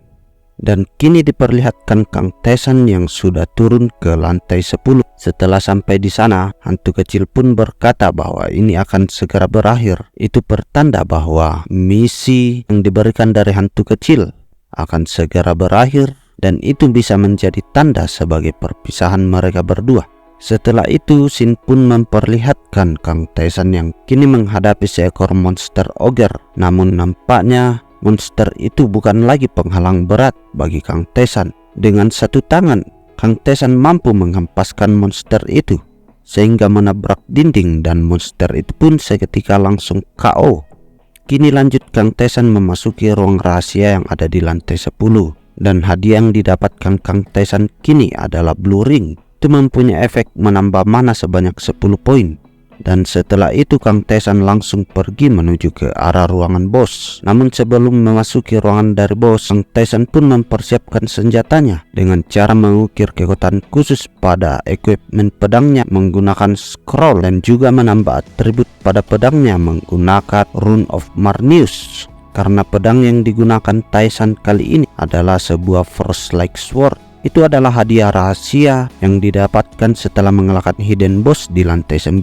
Dan kini diperlihatkan Kang Tesan yang sudah turun ke lantai 10. Setelah sampai di sana, hantu kecil pun berkata bahwa ini akan segera berakhir. Itu pertanda bahwa misi yang diberikan dari hantu kecil akan segera berakhir, dan itu bisa menjadi tanda sebagai perpisahan mereka berdua. Setelah itu, scene pun memperlihatkan Kang Tesan yang kini menghadapi seekor monster ogre. Namun nampaknya monster itu bukan lagi penghalang berat bagi Kang Tesan. Dengan satu tangan, Kang Tesan mampu menghempaskan monster itu sehingga menabrak dinding, dan monster itu pun seketika langsung KO. Kini lanjut Kang Tesan memasuki ruang rahasia yang ada di lantai 10. Dan hadiah yang didapatkan Kang Tesan kini adalah Blue Ring. Itu mempunyai efek menambah mana sebanyak 10 poin. Dan setelah itu Kang Tesan langsung pergi menuju ke arah ruangan bos. Namun sebelum memasuki ruangan dari bos, Kang Tesan pun mempersiapkan senjatanya dengan cara mengukir kekuatan khusus pada equipment pedangnya menggunakan scroll, dan juga menambah atribut pada pedangnya menggunakan Rune of Marneus. Karena pedang yang digunakan Tesan kali ini adalah sebuah Force Like Sword. Itu adalah hadiah rahasia yang didapatkan setelah mengalahkan Hidden Boss di lantai 9.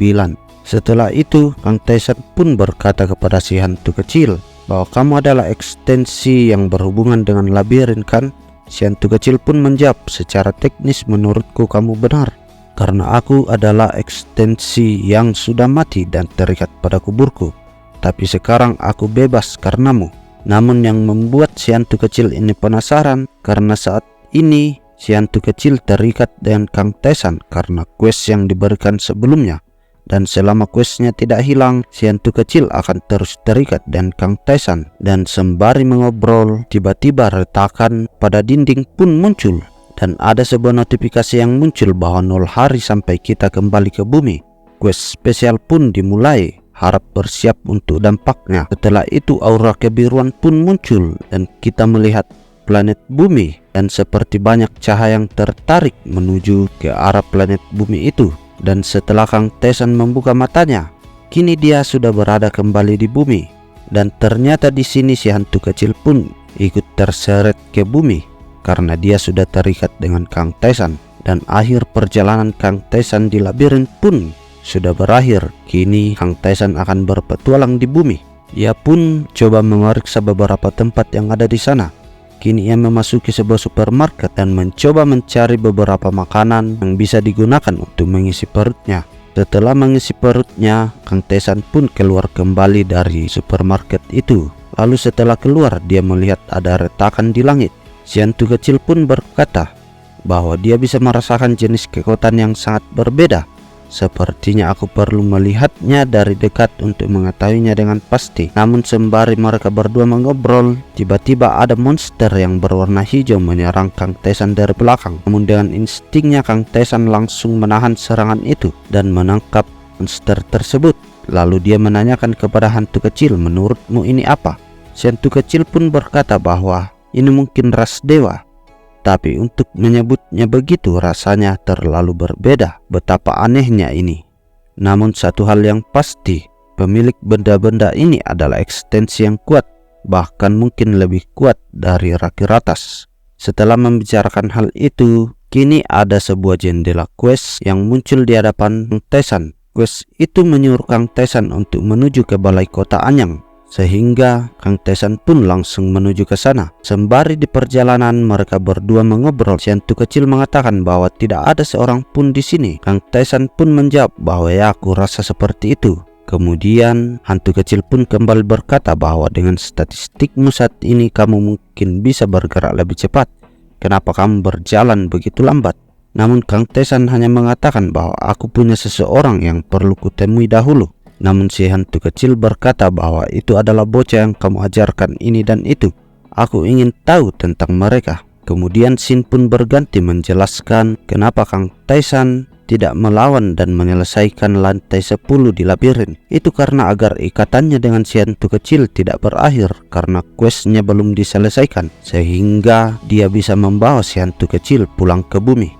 Setelah itu, Kang Tesan pun berkata kepada si hantu kecil bahwa kamu adalah ekstensi yang berhubungan dengan labirin, kan? Si hantu kecil pun menjawab, secara teknis menurutku kamu benar, karena aku adalah ekstensi yang sudah mati dan terikat pada kuburku. Tapi sekarang aku bebas karenamu. Namun yang membuat si hantu kecil ini penasaran, karena saat ini si hantu kecil terikat dengan Kang Tesan karena quest yang diberikan sebelumnya. Dan selama questnya tidak hilang, si hantu kecil akan terus terikat dengan Kang Tesan. Dan sembari mengobrol, tiba-tiba retakan pada dinding pun muncul. Dan ada sebuah notifikasi yang muncul bahwa 0 hari sampai kita kembali ke bumi. Quest spesial pun dimulai. Harap bersiap untuk dampaknya. Setelah itu aura kebiruan pun muncul dan kita melihat planet bumi. Dan seperti banyak cahaya yang tertarik menuju ke arah planet bumi itu. Dan setelah Kang Tesan membuka matanya, kini dia sudah berada kembali di bumi. Dan ternyata di sini si hantu kecil pun ikut terseret ke bumi karena dia sudah terikat dengan Kang Tesan. Dan akhir perjalanan Kang Tesan di labirin pun sudah berakhir. Kini Kang Tesan akan berpetualang di bumi. Ia pun coba memeriksa beberapa tempat yang ada di sana. Kini ia memasuki sebuah supermarket dan mencoba mencari beberapa makanan yang bisa digunakan untuk mengisi perutnya. Setelah mengisi perutnya, Kang Tesan pun keluar kembali dari supermarket itu. Lalu setelah keluar, dia melihat ada retakan di langit. Si hantu kecil pun berkata bahwa dia bisa merasakan jenis kekuatan yang sangat berbeda. Sepertinya aku perlu melihatnya dari dekat untuk mengetahuinya dengan pasti. Namun sembari mereka berdua mengobrol, tiba-tiba ada monster yang berwarna hijau menyerang Kang Tesan dari belakang. Namun dengan instingnya Kang Tesan langsung menahan serangan itu dan menangkap monster tersebut. Lalu dia menanyakan kepada hantu kecil, menurutmu ini apa? Si hantu kecil pun berkata bahwa ini mungkin ras dewa. Tapi untuk menyebutnya begitu rasanya terlalu berbeda. Betapa anehnya ini. Namun satu hal yang pasti, pemilik benda-benda ini adalah ekstensi yang kuat, bahkan mungkin lebih kuat dari Raki Ratas. Setelah membicarakan hal itu, kini ada sebuah jendela quest yang muncul di hadapan Kang Tesan. Quest itu menyuruh Kang Tesan untuk menuju ke balai kota Anyang. sehingga Kang Tesan pun langsung menuju ke sana. Sembari di perjalanan mereka berdua mengobrol, si hantu kecil mengatakan bahwa tidak ada seorang pun di sini. Kang Tesan pun menjawab bahwa ya, aku rasa seperti itu. Kemudian hantu kecil pun kembali berkata bahwa dengan statistikmu saat ini kamu mungkin bisa bergerak lebih cepat. Kenapa kamu berjalan begitu lambat? Namun Kang Tesan hanya mengatakan bahwa aku punya seseorang yang perlu kutemui dahulu. Namun si hantu kecil berkata bahwa itu adalah bocah yang kamu ajarkan ini dan itu. Aku ingin tahu tentang mereka. Kemudian Shin pun berganti menjelaskan kenapa Kang Tesan tidak melawan dan menyelesaikan lantai 10 di labirin. Itu karena agar ikatannya dengan si hantu kecil tidak berakhir karena questnya belum diselesaikan, sehingga dia bisa membawa si hantu kecil pulang ke bumi.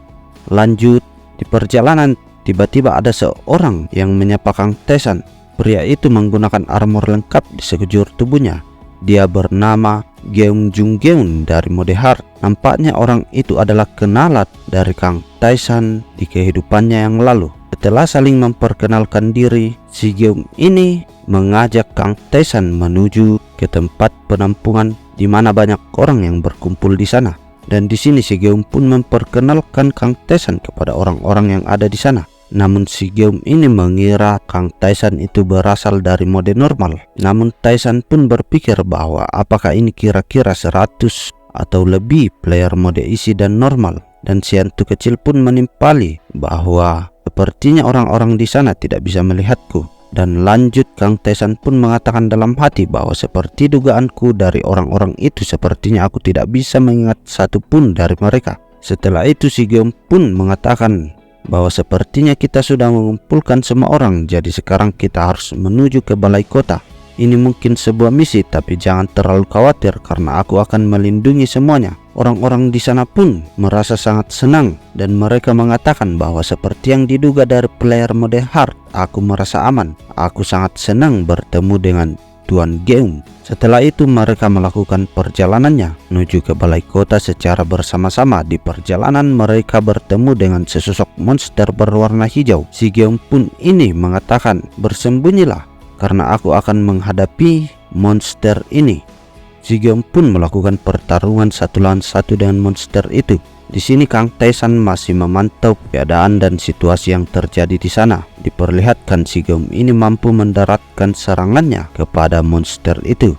Lanjut, di perjalanan tiba-tiba ada seorang yang menyapa Kang Tesan. Pria itu menggunakan armor lengkap di sekujur tubuhnya. Dia bernama Geum Jung Geun dari mode hard. Nampaknya orang itu adalah kenalan dari Kang Tesan di kehidupannya yang lalu. Setelah saling memperkenalkan diri, si Geum ini mengajak Kang Tesan menuju ke tempat penampungan di mana banyak orang yang berkumpul di sana. Dan di sini si Geum pun memperkenalkan Kang Tesan kepada orang-orang yang ada di sana. Namun si Geum ini mengira Kang Tesan itu berasal dari mode normal. Namun Tesan pun berpikir bahwa apakah ini kira-kira 100 atau lebih player mode isi dan normal. Dan si hantu kecil pun menimpali bahwa sepertinya orang-orang di sana tidak bisa melihatku. Dan lanjut, Kang Tesan pun mengatakan dalam hati bahwa seperti dugaanku dari orang-orang itu, sepertinya aku tidak bisa mengingat satu pun dari mereka. Setelah itu si Geum pun mengatakan bahwa sepertinya kita sudah mengumpulkan semua orang, jadi sekarang kita harus menuju ke balai kota. Ini mungkin sebuah misi, tapi jangan terlalu khawatir karena aku akan melindungi semuanya. Orang-orang di sana pun merasa sangat senang dan mereka mengatakan bahwa seperti yang diduga dari player mode hard, aku merasa aman. Aku sangat senang bertemu dengan Tuan Geum. Setelah itu mereka melakukan perjalanannya menuju ke balai kota secara bersama-sama. Di perjalanan mereka bertemu dengan sesosok monster berwarna hijau. Si Geum pun ini mengatakan, bersembunyilah karena aku akan menghadapi monster ini. Si Geum pun melakukan pertarungan 1 lawan 1 dengan monster itu. Di sini Kang Tesan masih memantau keadaan dan situasi yang terjadi di sana. Diperlihatkan si Geum ini mampu mendaratkan serangannya kepada monster itu,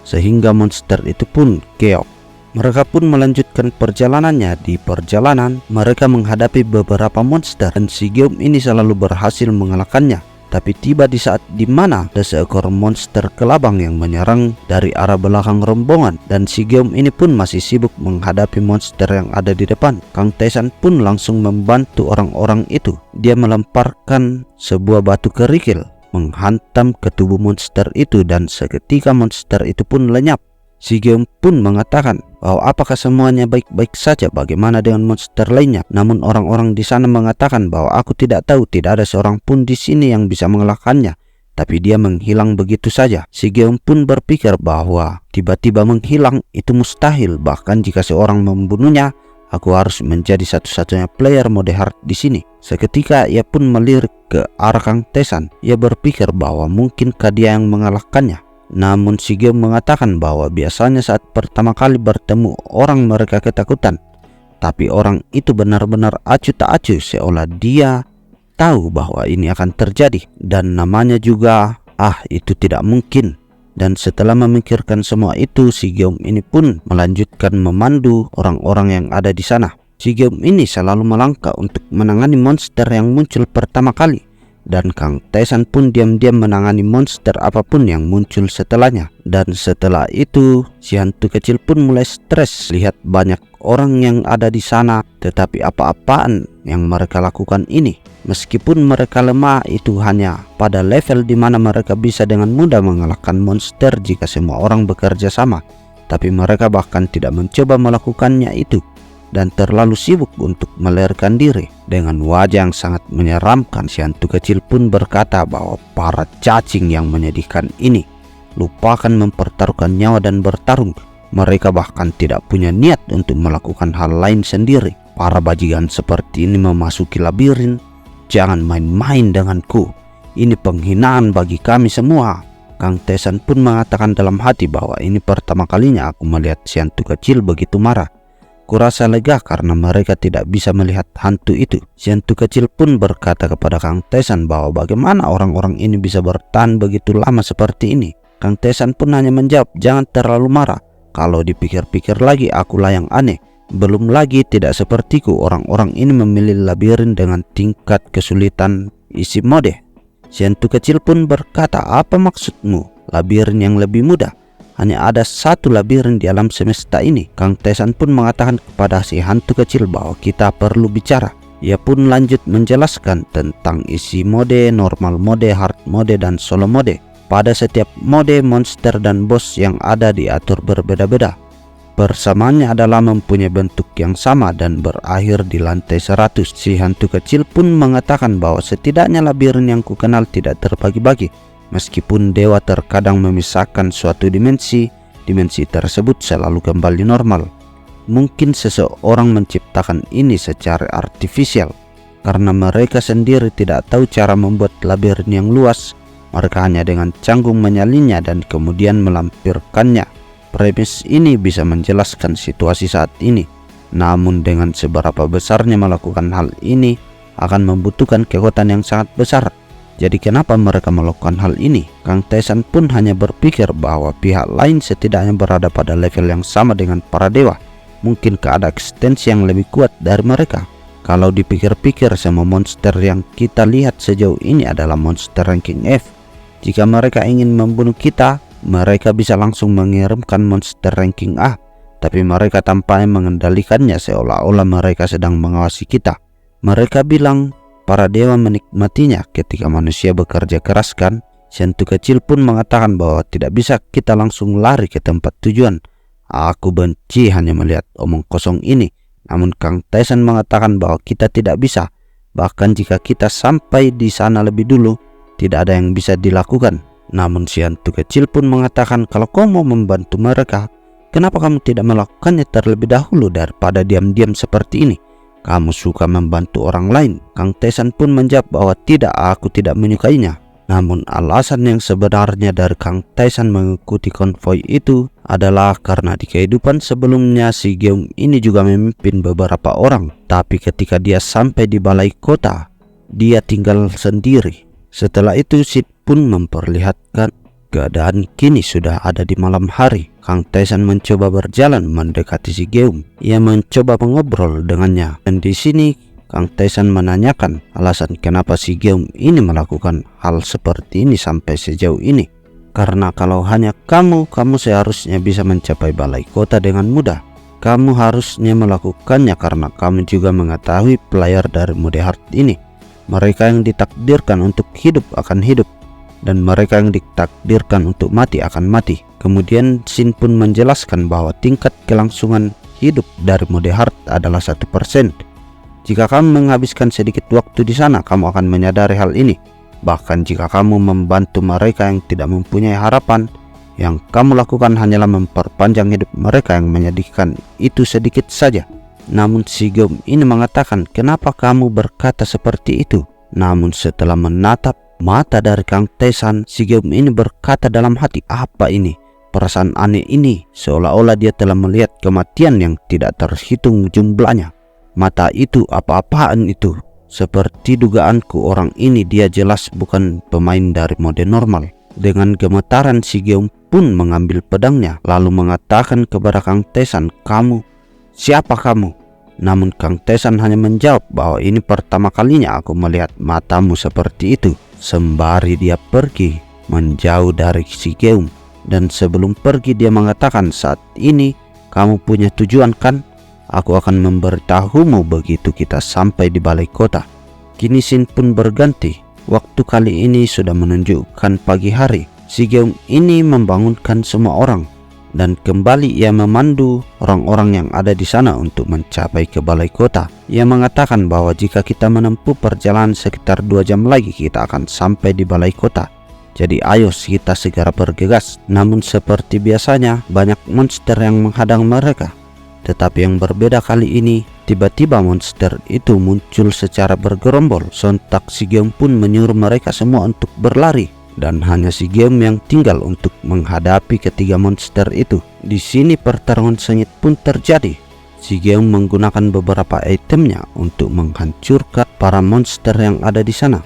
sehingga monster itu pun keok. Mereka pun melanjutkan perjalanannya. Di perjalanan mereka menghadapi beberapa monster dan si Geum ini selalu berhasil mengalahkannya. Tapi tiba di saat dimana ada seekor monster kelabang yang menyerang dari arah belakang rombongan, dan si Geum ini pun masih sibuk menghadapi monster yang ada di depan. Kang Tesan pun langsung membantu orang-orang itu. Dia melemparkan sebuah batu kerikil menghantam ke tubuh monster itu dan seketika monster itu pun lenyap. Si Geum pun mengatakan bahwa apakah semuanya baik-baik saja, bagaimana dengan monster lainnya. Namun orang-orang di sana mengatakan bahwa aku tidak tahu, tidak ada seorang pun di sini yang bisa mengalahkannya. Tapi dia menghilang begitu saja. Si Geum pun berpikir bahwa tiba-tiba menghilang itu mustahil. Bahkan jika seorang membunuhnya, aku harus menjadi satu-satunya player mode hard di sini. Seketika ia pun melirik ke arah Kang Tesan. Ia berpikir bahwa mungkinkah dia yang mengalahkannya. Namun si Geum mengatakan bahwa biasanya saat pertama kali bertemu orang mereka ketakutan. Tapi orang itu benar-benar acuh tak acuh seolah dia tahu bahwa ini akan terjadi. Dan namanya juga, itu tidak mungkin. Dan setelah memikirkan semua itu, si Geum ini pun melanjutkan memandu orang-orang yang ada di sana. Si Geum ini selalu melangkah untuk menangani monster yang muncul pertama kali. Dan Kang Tesan pun diam-diam menangani monster apapun yang muncul setelahnya. Dan setelah itu si hantu kecil pun mulai stres lihat banyak orang yang ada di sana. Tetapi apa-apaan yang mereka lakukan ini, meskipun mereka lemah, itu hanya pada level di mana mereka bisa dengan mudah mengalahkan monster jika semua orang bekerja sama. Tapi mereka bahkan tidak mencoba melakukannya itu dan terlalu sibuk untuk melarikan diri. Dengan wajah yang sangat menyeramkan, si hantu kecil pun berkata bahwa para cacing yang menyedihkan ini lupakan mempertaruhkan nyawa dan bertarung. Mereka bahkan tidak punya niat untuk melakukan hal lain sendiri. Para bajingan seperti ini memasuki labirin. Jangan main-main denganku. Ini penghinaan bagi kami semua. Kang Tesan pun mengatakan dalam hati bahwa ini pertama kalinya aku melihat si hantu kecil begitu marah. Kurasa lega karena mereka tidak bisa melihat hantu itu. Si hantu kecil pun berkata kepada Kang Tesan bahwa bagaimana orang-orang ini bisa bertahan begitu lama seperti ini. Kang Tesan pun hanya menjawab, jangan terlalu marah. Kalau dipikir-pikir lagi akulah yang aneh. Belum lagi tidak sepertiku orang-orang ini memilih labirin dengan tingkat kesulitan isi mode. Si hantu kecil pun berkata, apa maksudmu? Labirin yang lebih mudah? Hanya ada satu labirin di alam semesta ini. Kang Tesan pun mengatakan kepada si hantu kecil bahwa kita perlu bicara. Ia pun lanjut menjelaskan tentang isi mode, normal mode, hard mode, dan solo mode. Pada setiap mode, monster dan boss yang ada diatur berbeda-beda. Persamaannya adalah mempunyai bentuk yang sama dan berakhir di lantai 100. Si hantu kecil pun mengatakan bahwa setidaknya labirin yang kukenal tidak terbagi-bagi. Meskipun dewa terkadang memisahkan suatu dimensi, dimensi tersebut selalu kembali normal. Mungkin seseorang menciptakan ini secara artifisial, karena mereka sendiri tidak tahu cara membuat labirin yang luas. Mereka hanya dengan canggung menyalinnya dan kemudian melampirkannya. Premis ini bisa menjelaskan situasi saat ini. Namun dengan seberapa besarnya melakukan hal ini akan membutuhkan kekuatan yang sangat besar. Jadi kenapa mereka melakukan hal ini? Kang Tesan pun hanya berpikir bahwa pihak lain setidaknya berada pada level yang sama dengan para dewa. Mungkinkah ada ekstensi yang lebih kuat dari mereka? Kalau dipikir-pikir, semua monster yang kita lihat sejauh ini adalah monster ranking F. Jika mereka ingin membunuh kita, mereka bisa langsung mengirimkan monster ranking A. Tapi mereka tampaknya mengendalikannya seolah-olah mereka sedang mengawasi kita. Mereka bilang para dewa menikmatinya ketika manusia bekerja keras kan? Si hantu kecil pun mengatakan bahwa tidak bisa kita langsung lari ke tempat tujuan. Aku benci hanya melihat omong kosong ini. Namun Kang Tesan mengatakan bahwa kita tidak bisa. Bahkan jika kita sampai di sana lebih dulu, tidak ada yang bisa dilakukan. Namun si hantu kecil pun mengatakan, kalau kau mau membantu mereka, kenapa kamu tidak melakukannya terlebih dahulu daripada diam-diam seperti ini? Kamu suka membantu orang lain. Kang Tesan pun menjawab bahwa tidak, aku tidak menyukainya. Namun alasan yang sebenarnya dari Kang Tesan mengikuti konvoi itu adalah karena di kehidupan sebelumnya si Geum ini juga memimpin beberapa orang. Tapi ketika dia sampai di balai kota, dia tinggal sendiri. Setelah itu Sid pun memperlihatkan keadaan kini sudah ada di malam hari. Kang Tesan mencoba berjalan mendekati si Geum. Ia mencoba mengobrol dengannya. Dan di sini Kang Tesan menanyakan alasan kenapa si Geum ini melakukan hal seperti ini sampai sejauh ini. Karena kalau hanya kamu seharusnya bisa mencapai balai kota dengan mudah. Kamu harusnya melakukannya karena kamu juga mengetahui player dari mode hard ini. Mereka yang ditakdirkan untuk hidup akan hidup, dan mereka yang ditakdirkan untuk mati akan mati. Kemudian Shin pun menjelaskan bahwa tingkat kelangsungan hidup dari mode hard adalah 1%. Jika kamu menghabiskan sedikit waktu di sana, kamu akan menyadari hal ini. Bahkan jika kamu membantu mereka yang tidak mempunyai harapan, yang kamu lakukan hanyalah memperpanjang hidup mereka yang menyedihkan itu sedikit saja. Namun si Geum ini mengatakan, kenapa kamu berkata seperti itu? Namun setelah menatap mata dari Kang Tesan, si Geum ini berkata dalam hati, apa ini? Perasaan aneh ini, seolah-olah dia telah melihat kematian yang tidak terhitung jumlahnya. Mata itu apa-apaan itu? Seperti dugaanku, orang ini dia jelas bukan pemain dari mode normal. Dengan gemetaran si Geum pun mengambil pedangnya, lalu mengatakan kepada Kang Tesan, siapa kamu? Namun Kang Tesan hanya menjawab bahwa ini pertama kalinya aku melihat matamu seperti itu. Sembari dia pergi menjauh dari si Geum. Dan sebelum pergi dia mengatakan, saat ini kamu punya tujuan kan? Aku akan memberitahumu begitu kita sampai di balai kota. Kini Shin pun berganti. Waktu kali ini sudah menunjukkan pagi hari. Si Geum ini membangunkan semua orang. Dan kembali ia memandu orang-orang yang ada di sana untuk mencapai ke balai kota. Ia mengatakan bahwa jika kita menempuh perjalanan sekitar 2 jam lagi, kita akan sampai di balai kota. Jadi ayo kita segera bergegas. Namun seperti biasanya, banyak monster yang menghadang mereka. Tetapi yang berbeda kali ini, tiba-tiba monster itu muncul secara bergerombol. Sontak si Geum pun menyuruh mereka semua untuk berlari. dan hanya si Geum yang tinggal untuk menghadapi ketiga monster itu. Di sini pertarungan sengit pun terjadi. Si Geum menggunakan beberapa itemnya untuk menghancurkan para monster yang ada di sana.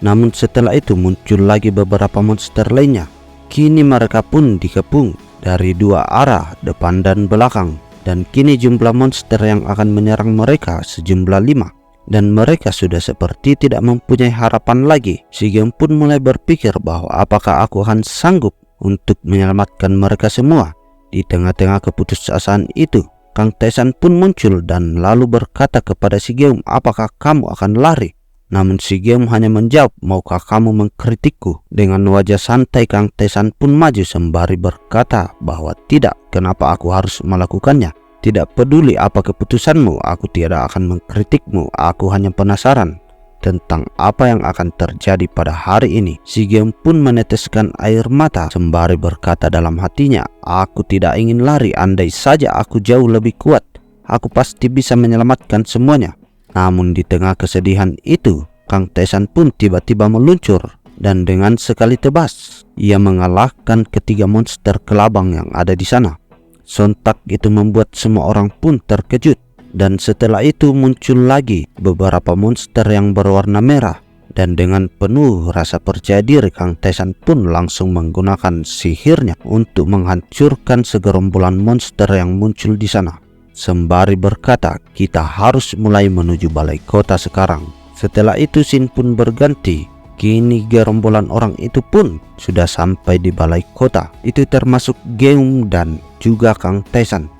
Namun setelah itu muncul lagi beberapa monster lainnya. Kini mereka pun dikepung dari dua arah, depan dan belakang. Dan kini jumlah monster yang akan menyerang mereka sejumlah 5. Dan mereka sudah seperti tidak mempunyai harapan lagi. Si Geum pun mulai berpikir bahwa apakah aku akan sanggup untuk menyelamatkan mereka semua. Di tengah-tengah keputusasaan itu, Kang Tesan pun muncul dan lalu berkata kepada si Geum, apakah kamu akan lari? Namun si Geum hanya menjawab, maukah kamu mengkritikku? Dengan wajah santai Kang Tesan pun maju sembari berkata bahwa tidak, kenapa aku harus melakukannya? Tidak peduli apa keputusanmu, aku tidak akan mengkritikmu. Aku hanya penasaran tentang apa yang akan terjadi pada hari ini. Si Geum pun meneteskan air mata sembari berkata dalam hatinya, aku tidak ingin lari, andai saja aku jauh lebih kuat. Aku pasti bisa menyelamatkan semuanya. Namun di tengah kesedihan itu, Kang Tesan pun tiba-tiba meluncur. Dan dengan sekali tebas, ia mengalahkan ketiga monster kelabang yang ada di sana. Sontak itu membuat semua orang pun terkejut. Dan setelah itu muncul lagi beberapa monster yang berwarna merah. Dan dengan penuh rasa percaya diri, Kang Tesan pun langsung menggunakan sihirnya untuk menghancurkan segerombolan monster yang muncul di sana. Sembari berkata, kita harus mulai menuju balai kota sekarang. Setelah itu scene pun berganti. Kini gerombolan orang itu pun sudah sampai di balai kota. Itu termasuk Geum dan juga Kang Tesan.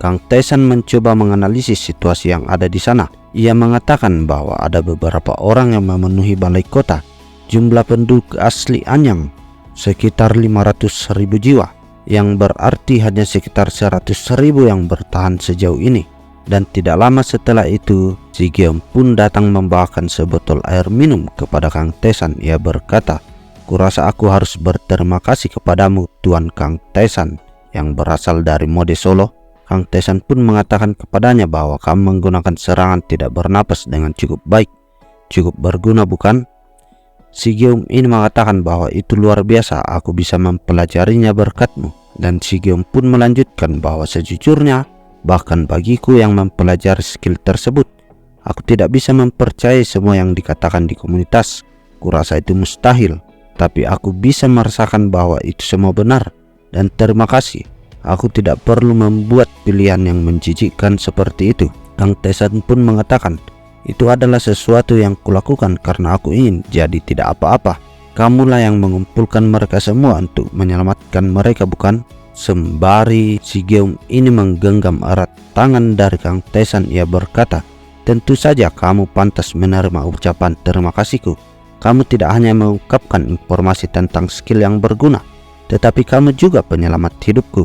Kang Tesan mencoba menganalisis situasi yang ada di sana. Ia mengatakan bahwa ada beberapa orang yang memenuhi balai kota. Jumlah penduduk asli Anyang sekitar 500.000 jiwa, yang berarti hanya sekitar 100.000 yang bertahan sejauh ini. Dan tidak lama setelah itu, si Geum pun datang membawakan sebotol air minum kepada Kang Tesan. Ia berkata, kurasa aku harus berterima kasih kepadamu, Tuan Kang Tesan, yang berasal dari mode Solo. Kang Tesan pun mengatakan kepadanya bahwa kamu menggunakan serangan tidak bernapas dengan cukup baik. Cukup berguna bukan? Si Geum ini mengatakan bahwa itu luar biasa, aku bisa mempelajarinya berkatmu. Dan si Geum pun melanjutkan bahwa sejujurnya, bahkan bagiku yang mempelajari skill tersebut, aku tidak bisa mempercayai semua yang dikatakan di komunitas. Kurasa itu mustahil, tapi aku bisa merasakan bahwa itu semua benar. Dan terima kasih, aku tidak perlu membuat pilihan yang menjijikkan seperti itu. Kang Tesan pun mengatakan, itu adalah sesuatu yang kulakukan karena aku ingin jadi tidak apa-apa. Kamulah yang mengumpulkan mereka semua untuk menyelamatkan mereka, bukan? Sembari si Geum ini menggenggam erat tangan dari Kang Tesan, ia berkata, tentu saja kamu pantas menerima ucapan terima kasihku. Kamu tidak hanya mengungkapkan informasi tentang skill yang berguna, tetapi kamu juga penyelamat hidupku.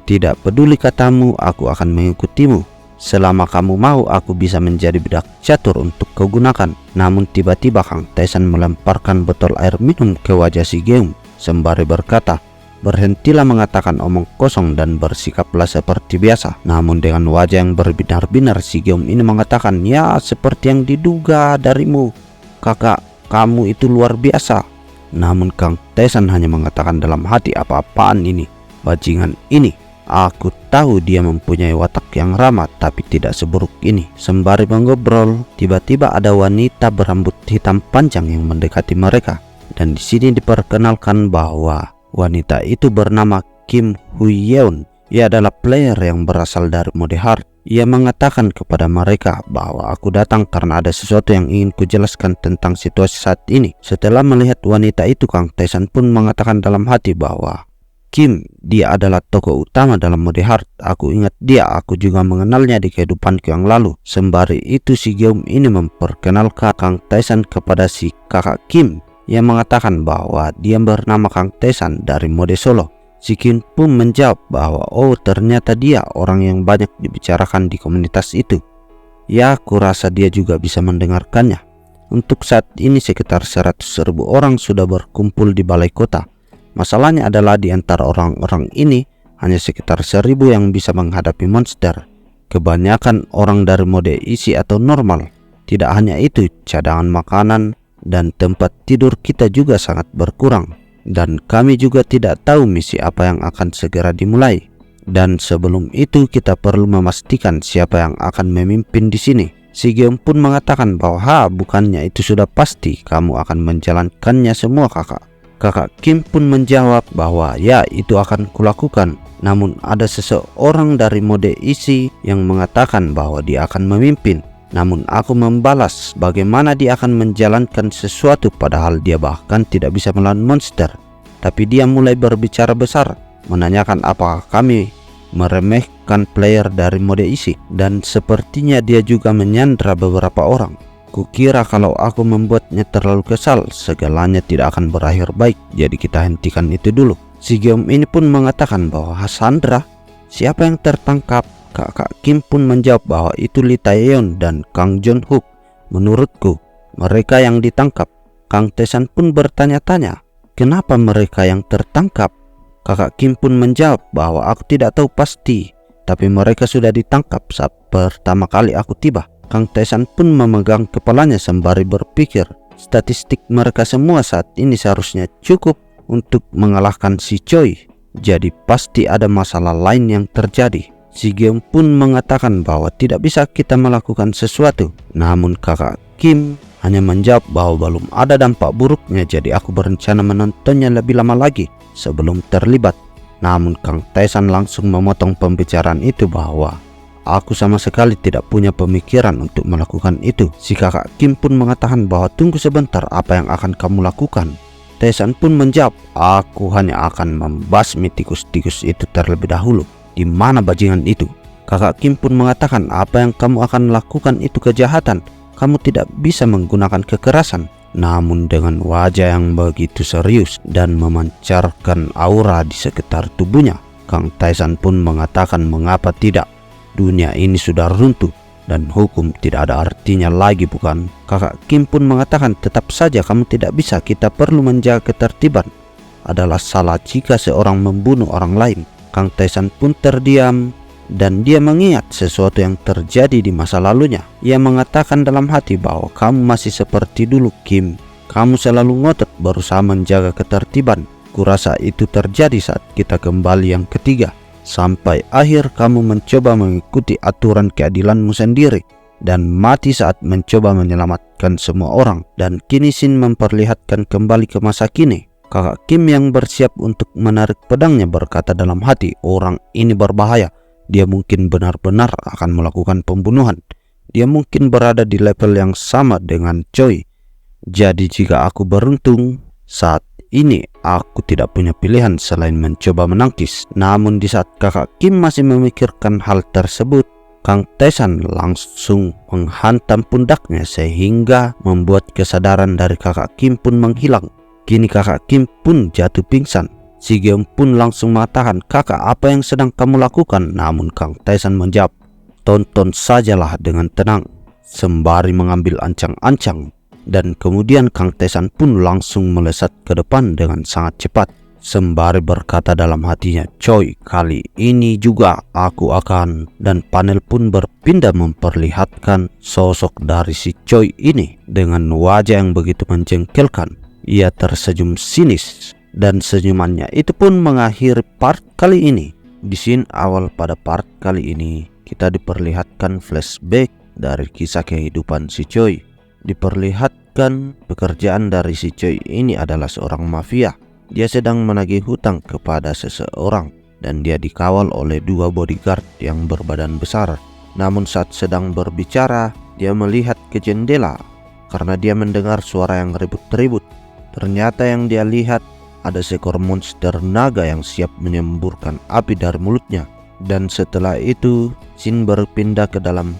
Tidak peduli katamu, aku akan mengikutimu. Selama kamu mau, aku bisa menjadi budak catur untuk kau gunakan. Namun tiba-tiba Kang Tesan melemparkan botol air minum ke wajah si Geum sembari berkata, berhentilah mengatakan omong kosong dan bersikaplah seperti biasa. Namun dengan wajah yang berbinar-binar, si Geum ini mengatakan, ya seperti yang diduga darimu, kakak, kamu itu luar biasa. Namun Kang Tesan hanya mengatakan dalam hati, apa-apaan ini, bajingan ini. Aku tahu dia mempunyai watak yang ramah, tapi tidak seburuk ini. Sembari mengobrol, tiba-tiba ada wanita berambut hitam panjang yang mendekati mereka. Dan di sini diperkenalkan bahwa wanita itu bernama Kim Huyeon. Ia adalah player yang berasal dari mode hard. Ia mengatakan kepada mereka bahwa aku datang karena ada sesuatu yang ingin kujelaskan tentang situasi saat ini. Setelah melihat wanita itu, Kang Tesan pun mengatakan dalam hati bahwa Kim, dia adalah tokoh utama dalam mode hard. Aku ingat dia, aku juga mengenalnya di kehidupanku yang lalu. Sembari itu si Geum ini memperkenalkan Kang Tesan kepada si kakak Kim. Ia mengatakan bahwa dia bernama Kang Tesan dari mode Solo. Si Kim pun menjawab bahwa oh ternyata dia orang yang banyak dibicarakan di komunitas itu. Ya, aku rasa dia juga bisa mendengarkannya. Untuk saat ini sekitar 100.000 orang sudah berkumpul di balai kota. Masalahnya adalah di antara orang-orang ini hanya sekitar 1.000 yang bisa menghadapi monster. Kebanyakan orang dari mode isi atau normal. Tidak hanya itu, cadangan makanan dan tempat tidur kita juga sangat berkurang. dan kami juga tidak tahu misi apa yang akan segera dimulai. Dan sebelum itu kita perlu memastikan siapa yang akan memimpin di sini. Si Giom pun mengatakan bahwa bukannya itu sudah pasti kamu akan menjalankannya semua kakak. Kakak Kim pun menjawab bahwa ya itu akan kulakukan. Namun ada seseorang dari mode isi yang mengatakan bahwa dia akan memimpin. Namun aku membalas bagaimana dia akan menjalankan sesuatu padahal dia bahkan tidak bisa melawan monster. Tapi dia mulai berbicara besar, menanyakan apakah kami meremehkan player dari mode isi, dan sepertinya dia juga menyandra beberapa orang. Kukira kalau aku membuatnya terlalu kesal, segalanya tidak akan berakhir baik, jadi kita hentikan itu dulu. Si Giom ini pun mengatakan bahwa Sandra, siapa yang tertangkap? Kakak Kim pun menjawab bahwa itu Lee Taeyeon dan Kang Jong Hook. Menurutku, mereka yang ditangkap. Kang Tae-san pun bertanya-tanya, kenapa mereka yang tertangkap? Kakak Kim pun menjawab bahwa aku tidak tahu pasti, tapi mereka sudah ditangkap saat pertama kali aku tiba. Kang Tae-san pun memegang kepalanya sembari berpikir, statistik mereka semua saat ini seharusnya cukup untuk mengalahkan si Choi. Jadi pasti ada masalah lain yang terjadi. Si Giom pun mengatakan bahwa tidak bisa kita melakukan sesuatu. Namun kakak Kim hanya menjawab bahwa belum ada dampak buruknya, jadi aku berencana menontonnya lebih lama lagi sebelum terlibat. Namun Kang Tae-san langsung memotong pembicaraan itu bahwa aku sama sekali tidak punya pemikiran untuk melakukan itu. Si kakak Kim pun mengatakan bahwa tunggu sebentar, apa yang akan kamu lakukan? Tae-san pun menjawab, aku hanya akan membasmi tikus-tikus itu terlebih dahulu. Di mana bajingan itu? Kakak Kim pun mengatakan, apa yang kamu akan lakukan itu kejahatan. Kamu tidak bisa menggunakan kekerasan. Namun dengan wajah yang begitu serius dan memancarkan aura di sekitar tubuhnya, Kang Tae-san pun mengatakan mengapa tidak. Dunia ini sudah runtuh dan hukum tidak ada artinya lagi, bukan? Kakak Kim pun mengatakan, tetap saja kamu tidak bisa, kita perlu menjaga ketertiban. Adalah salah jika seorang membunuh orang lain. Kang Tae-san pun terdiam dan dia mengingat sesuatu yang terjadi di masa lalunya. Ia mengatakan dalam hati bahwa kamu masih seperti dulu Kim. Kamu selalu ngotot berusaha menjaga ketertiban. Kurasa itu terjadi saat kita kembali yang ketiga. Sampai akhir kamu mencoba mengikuti aturan keadilanmu sendiri dan mati saat mencoba menyelamatkan semua orang. Dan kini Shin memperlihatkan kembali ke masa kini. Kakak Kim yang bersiap untuk menarik pedangnya berkata dalam hati, orang ini berbahaya. Dia mungkin benar-benar akan melakukan pembunuhan. Dia mungkin berada di level yang sama dengan Choi. Jadi jika aku beruntung, saat ini aku tidak punya pilihan selain mencoba menangkis. Namun di saat kakak Kim masih memikirkan hal tersebut, Kang Tae-san langsung menghantam pundaknya sehingga membuat kesadaran dari kakak Kim pun menghilang. Kini kakak Kim pun jatuh pingsan. Si Giom pun langsung mengatakan, kakak, apa yang sedang kamu lakukan? Namun Kang Tae-san menjawab, tonton sajalah dengan tenang, sembari mengambil ancang-ancang. Dan kemudian Kang Tae-san pun langsung melesat ke depan dengan sangat cepat, sembari berkata dalam hatinya, Choi, kali ini juga aku akan. Dan panel pun berpindah memperlihatkan sosok dari si Choi ini dengan wajah yang begitu menjengkelkan. Ia tersenyum sinis dan senyumannya itu pun mengakhiri part kali ini. Di scene awal pada part kali ini kita diperlihatkan flashback dari kisah kehidupan si Choi. Diperlihatkan pekerjaan dari si Choi ini adalah seorang mafia. Dia sedang menagih hutang kepada seseorang dan dia dikawal oleh 2 bodyguard yang berbadan besar. Namun saat sedang berbicara, dia melihat ke jendela karena dia mendengar suara yang ribut-ribut. Ternyata yang dia lihat ada seekor monster naga yang siap menyemburkan api dari mulutnya. Dan setelah itu, Shin berpindah ke dalam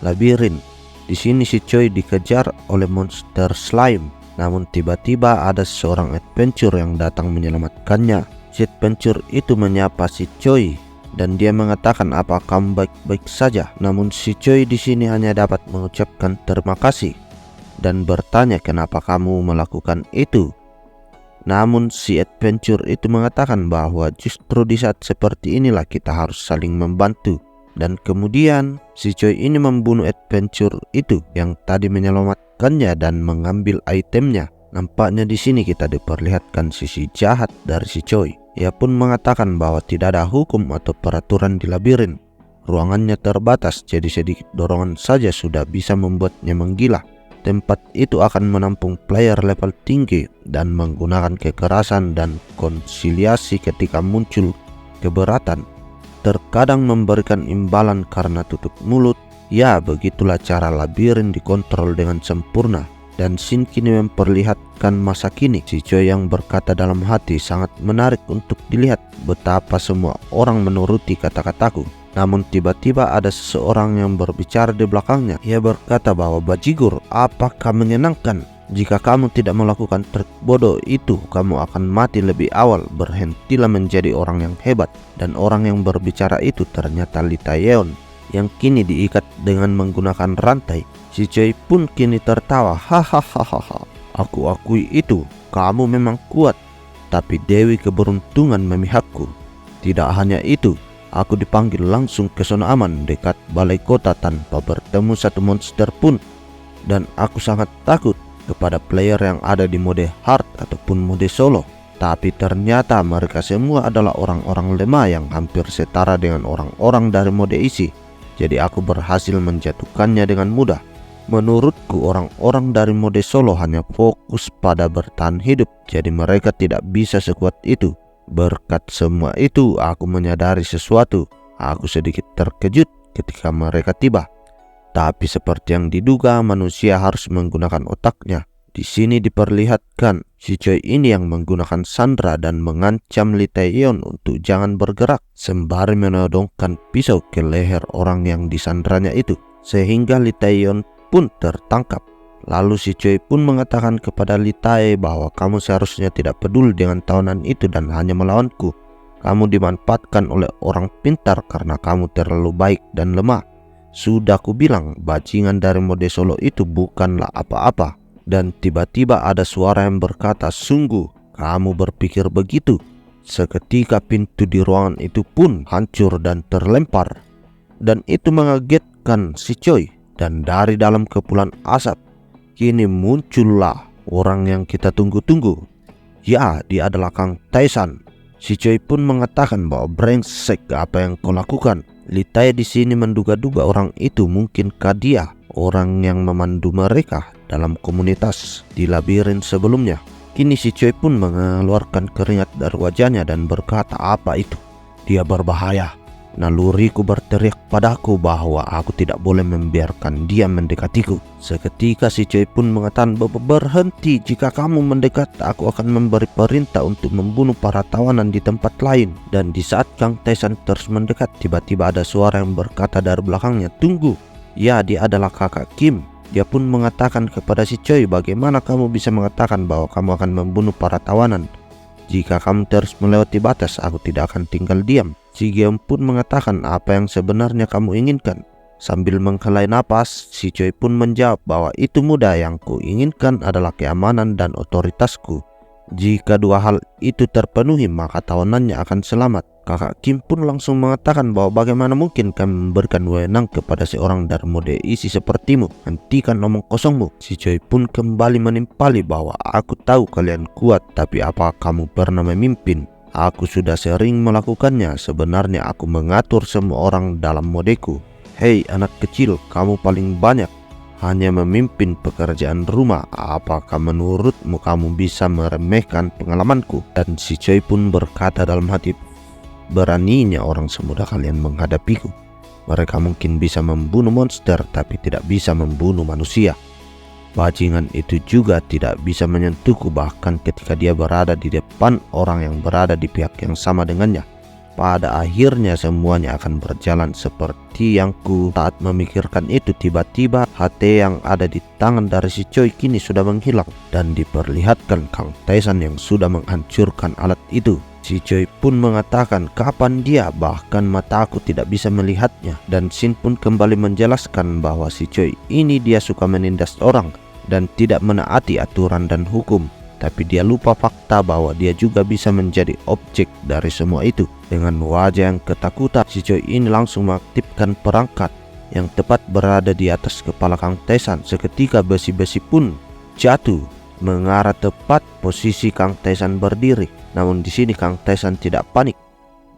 labirin. Di sini si Choi dikejar oleh monster slime. Namun tiba-tiba ada seorang adventure yang datang menyelamatkannya. Si adventure itu menyapa si Choi dan dia mengatakan, apa kamu baik-baik saja? Namun si Choi di sini hanya dapat mengucapkan terima kasih dan bertanya kenapa kamu melakukan itu. Namun si adventure itu mengatakan bahwa justru di saat seperti inilah kita harus saling membantu. Dan kemudian si Choi ini membunuh adventure itu yang tadi menyelamatkannya dan mengambil itemnya. Nampaknya di sini kita diperlihatkan sisi jahat dari si Choi. Ia pun mengatakan bahwa tidak ada hukum atau peraturan di labirin. Ruangannya terbatas, jadi sedikit dorongan saja sudah bisa membuatnya menggila. Tempat itu akan menampung player level tinggi dan menggunakan kekerasan dan konsiliasi ketika muncul keberatan. Terkadang memberikan imbalan karena tutup mulut. Ya, begitulah cara labirin dikontrol dengan sempurna. Dan scene kini memperlihatkan masa kini. Si Choi yang berkata dalam hati, sangat menarik untuk dilihat betapa semua orang menuruti kata-kataku. Namun tiba-tiba ada seseorang yang berbicara di belakangnya. Ia berkata bahwa, bajigur, apakah menyenangkan? Jika kamu tidak melakukan trik bodoh itu, kamu akan mati lebih awal. Berhentilah menjadi orang yang hebat. Dan orang yang berbicara itu ternyata Lee Tae-yeon yang kini diikat dengan menggunakan rantai. Si Choi pun kini tertawa. Hahaha, aku akui itu, kamu memang kuat. Tapi Dewi Keberuntungan memihakku. Tidak hanya itu, aku dipanggil langsung ke zona aman dekat balai kota tanpa bertemu satu monster pun. Dan aku sangat takut kepada player yang ada di mode hard ataupun mode solo. Tapi ternyata mereka semua adalah orang-orang lemah yang hampir setara dengan orang-orang dari mode easy. Jadi aku berhasil menjatuhkannya dengan mudah. Menurutku orang-orang dari mode solo hanya fokus pada bertahan hidup, jadi mereka tidak bisa sekuat itu. Berkat semua itu aku menyadari sesuatu. Aku sedikit terkejut ketika mereka tiba. Tapi seperti yang diduga, manusia harus menggunakan otaknya. Di sini diperlihatkan si Choi ini yang menggunakan sandra dan mengancam Lee Tae-yeon untuk jangan bergerak, sembari menodongkan pisau ke leher orang yang disandranya itu, sehingga Lee Tae-yeon pun tertangkap. Lalu si Choi pun mengatakan kepada Lee Tae bahwa kamu seharusnya tidak peduli dengan tawanan itu dan hanya melawanku. Kamu dimanfaatkan oleh orang pintar karena kamu terlalu baik dan lemah. Sudah kubilang, bajingan dari mode solo itu bukanlah apa-apa. Dan tiba-tiba ada suara yang berkata, sungguh kamu berpikir begitu? Seketika pintu di ruangan itu pun hancur dan terlempar. Dan itu mengagetkan si Choi. Dan dari dalam kepulan asap, kini muncullah orang yang kita tunggu-tunggu. Ya, dia adalah Kang Tae-san. Si Choi pun mengatakan bahwa brengsek apa yang kau lakukan. Lee Tae di sini menduga-duga orang itu mungkinkah dia orang yang memandu mereka dalam komunitas di labirin sebelumnya. Kini si Choi pun mengeluarkan keringat dari wajahnya dan berkata, apa itu? Dia berbahaya. Naluriku berteriak padaku bahwa aku tidak boleh membiarkan dia mendekatiku. Seketika si Choi pun mengatakan, berhenti, jika kamu mendekat aku akan memberi perintah untuk membunuh para tawanan di tempat lain. Dan di saat Kang Tae-san terus mendekat, tiba-tiba ada suara yang berkata dari belakangnya, tunggu. Ya, dia adalah kakak Kim. Dia pun mengatakan kepada si Choi, bagaimana kamu bisa mengatakan bahwa kamu akan membunuh para tawanan? Jika kamu terus melewati batas, aku tidak akan tinggal diam. Si Geom pun mengatakan, apa yang sebenarnya kamu inginkan? Sambil menghela napas, si Choi pun menjawab bahwa itu mudah, yang ku inginkan adalah keamanan dan otoritasku. Jika dua hal itu terpenuhi, maka tawanannya akan selamat. Kakak Kim pun langsung mengatakan bahwa bagaimana mungkin kami memberikan wewenang kepada seorang dari mode isi sepertimu. Hentikan omong kosongmu. Si Choi pun kembali menimpali bahwa aku tahu kalian kuat, tapi apa kamu pernah memimpin? Aku sudah sering melakukannya. Sebenarnya aku mengatur semua orang dalam modeku. Hei anak kecil, kamu paling banyak hanya memimpin pekerjaan rumah. Apakah menurutmu kamu bisa meremehkan pengalamanku? Dan si Choi pun berkata dalam hati, beraninya orang semudah kalian menghadapiku. Mereka mungkin bisa membunuh monster, tapi tidak bisa membunuh manusia. Bajingan itu juga tidak bisa menyentuhku bahkan ketika dia berada di depan orang yang berada di pihak yang sama dengannya. Pada akhirnya semuanya akan berjalan seperti yang ku. Saat memikirkan itu, tiba-tiba HT yang ada di tangan dari si Choi kini sudah menghilang dan diperlihatkan Kang Tae-san yang sudah menghancurkan alat itu. Si Choi pun mengatakan, kapan dia? Bahkan mata aku tidak bisa melihatnya. Dan Shin pun kembali menjelaskan bahwa si Choi ini dia suka menindas orang dan tidak menaati aturan dan hukum. Tapi dia lupa fakta bahwa dia juga bisa menjadi objek dari semua itu. Dengan wajah yang ketakutan, si Choi ini langsung mengaktifkan perangkat yang tepat berada di atas kepala Kang Tae-san. Seketika besi-besi pun jatuh mengarah tepat posisi Kang Taisan berdiri. Namun di sini Kang Taisan tidak panik.